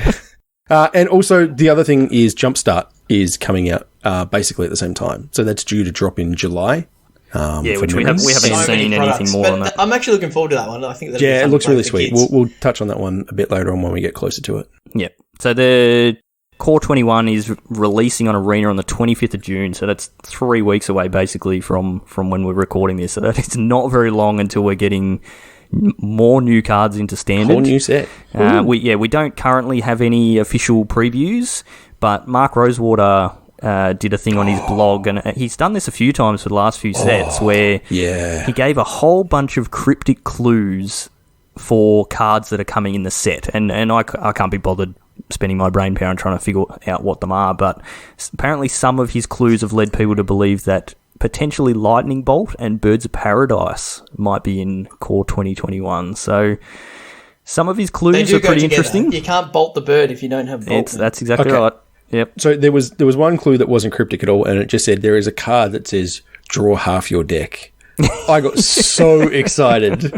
And also, the other thing is Jumpstart is coming out basically at the same time. So that's due to drop in July. Which we haven't seen anything more on that. I'm actually looking forward to that one. I think it looks really sweet. We'll touch on that one a bit later on when we get closer to it. Yep. So the Core 21 is releasing on Arena on the 25th of June, so that's 3 weeks away basically from when we're recording this. So that it's not very long until we're getting more new cards into Standard. Whole new set. We don't currently have any official previews, but Mark Rosewater did a thing on his blog, and he's done this a few times for the last few sets, where he gave a whole bunch of cryptic clues for cards that are coming in the set, and I can't be bothered spending my brain power and trying to figure out what them are, but apparently some of his clues have led people to believe that potentially Lightning Bolt and Birds of Paradise might be in Core 2021. So Some of his They clues do are go pretty together. interesting. You can't bolt the bird if you don't have bolt. That's exactly Okay. right. Yep. So there was one clue that wasn't cryptic at all, and it just said there is a card that says draw half your deck. I got so excited.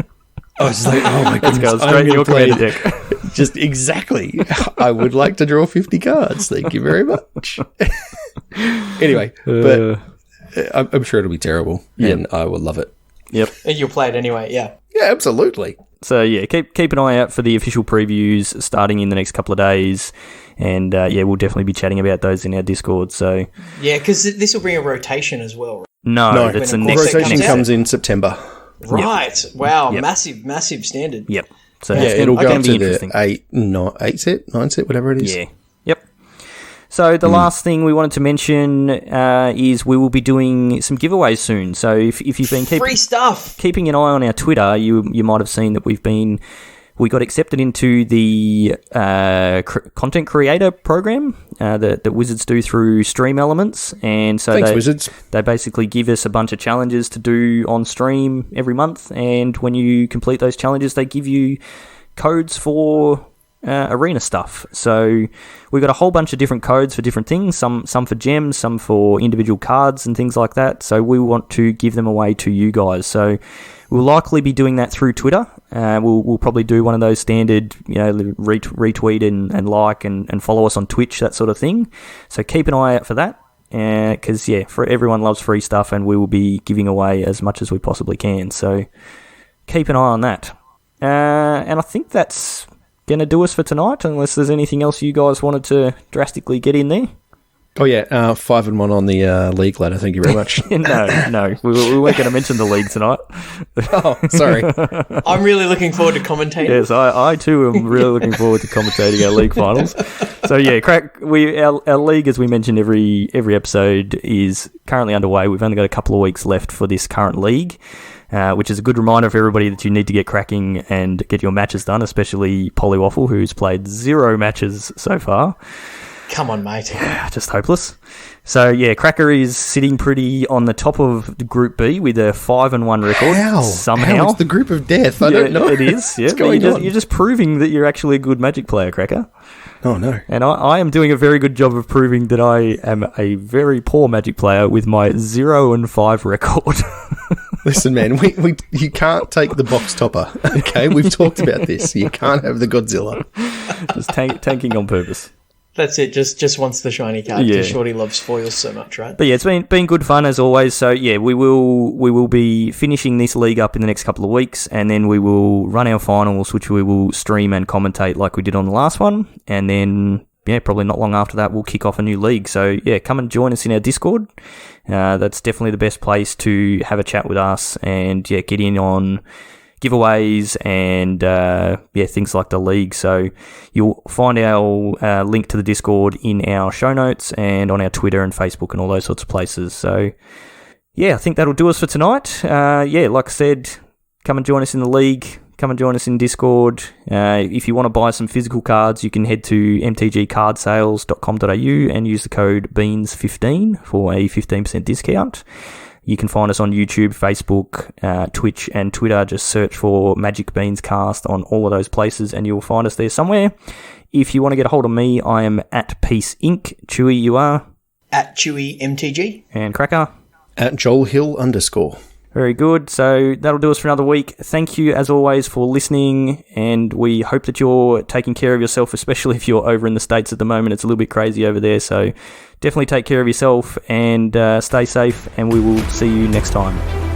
I was like, oh my goodness, Go straight in your command deck. Just exactly. I would like to draw 50 cards. Thank you very much. Anyway, but I'm sure it'll be terrible, and I will love it. Yep. And you'll play it anyway, yeah. Yeah, absolutely. So yeah, keep an eye out for the official previews starting in the next couple of days, and we'll definitely be chatting about those in our Discord. So Yeah, because this will bring a rotation as well. no, that's the When next Corsair Rotation out. comes in September. Right. Wow. Yep. Massive standard. Yep. So Yeah, it's it'll gonna go be to interesting. the 9 set, whatever it is. Yeah. Yep. So the last thing we wanted to mention is we will be doing some giveaways soon. So if you've been Free stuff. keeping an eye on our Twitter, you might have seen that we got accepted into the content creator program that Wizards do through Stream Elements, and so Thanks, Wizards. they basically give us a bunch of challenges to do on stream every month, and when you complete those challenges, they give you codes for arena stuff. So we've got a whole bunch of different codes for different things, some for gems, some for individual cards and things like that. So we want to give them away to you guys. So we'll likely be doing that through Twitter. We'll probably do one of those standard, retweet and like and follow us on Twitch, that sort of thing. So keep an eye out for that. Because for everyone loves free stuff, and we will be giving away as much as we possibly can. So keep an eye on that. And I think that's going to do us for tonight, unless there's anything else you guys wanted to drastically get in there. Oh yeah, 5-1 on the league ladder. Thank you very much. No, we weren't going to mention the league tonight. Oh, sorry. I'm really looking forward to commentating. Yes, I too am really looking forward to commentating our league finals. So yeah, our league, as we mentioned every episode, is currently underway. We've only got a couple of weeks left for this current league. Which is a good reminder for everybody that you need to get cracking and get your matches done, especially Polywaffle, who's played 0 matches so far. Come on, mate. Just hopeless. So, yeah, Cracker is sitting pretty on the top of Group B with a 5-1 record. How? Somehow. How? It's the group of death. I don't know. It is, yeah. What's But going on? you're just proving that you're actually a good Magic player, Cracker. Oh, no. And I am doing a very good job of proving that I am a very poor Magic player with my 0-5 record. Listen, man, you can't take the box topper, okay? We've talked about this. You can't have the Godzilla. Just tanking on purpose. That's it. Just wants the shiny card. Yeah. Because Shorty loves foils so much, right? But yeah, it's been good fun as always. So yeah, we will be finishing this league up in the next couple of weeks, and then we will run our finals, which we will stream and commentate like we did on the last one, and then probably not long after that we'll kick off a new league. So yeah, come and join us in our Discord. That's definitely the best place to have a chat with us and get in on giveaways and things like the league. So you'll find our link to the Discord in our show notes and on our Twitter and Facebook and all those sorts of places. So yeah, I think that'll do us for tonight. Like I said, come and join us in the league. Come and join us in Discord. If you want to buy some physical cards, you can head to mtgcardsales.com.au and use the code BEANS15 for a 15% discount. You can find us on YouTube, Facebook, Twitch, and Twitter. Just search for Magic Beans Cast on all of those places, and you'll find us there somewhere. If you want to get a hold of me, I am at Peace Inc. Chewy, you are? At Chewy MTG. And Cracker? At Joel Hill _ Very good. So that'll do us for another week. Thank you, as always, for listening, and we hope that you're taking care of yourself, especially if you're over in the States at the moment. It's a little bit crazy over there, so definitely take care of yourself and stay safe, and we will see you next time.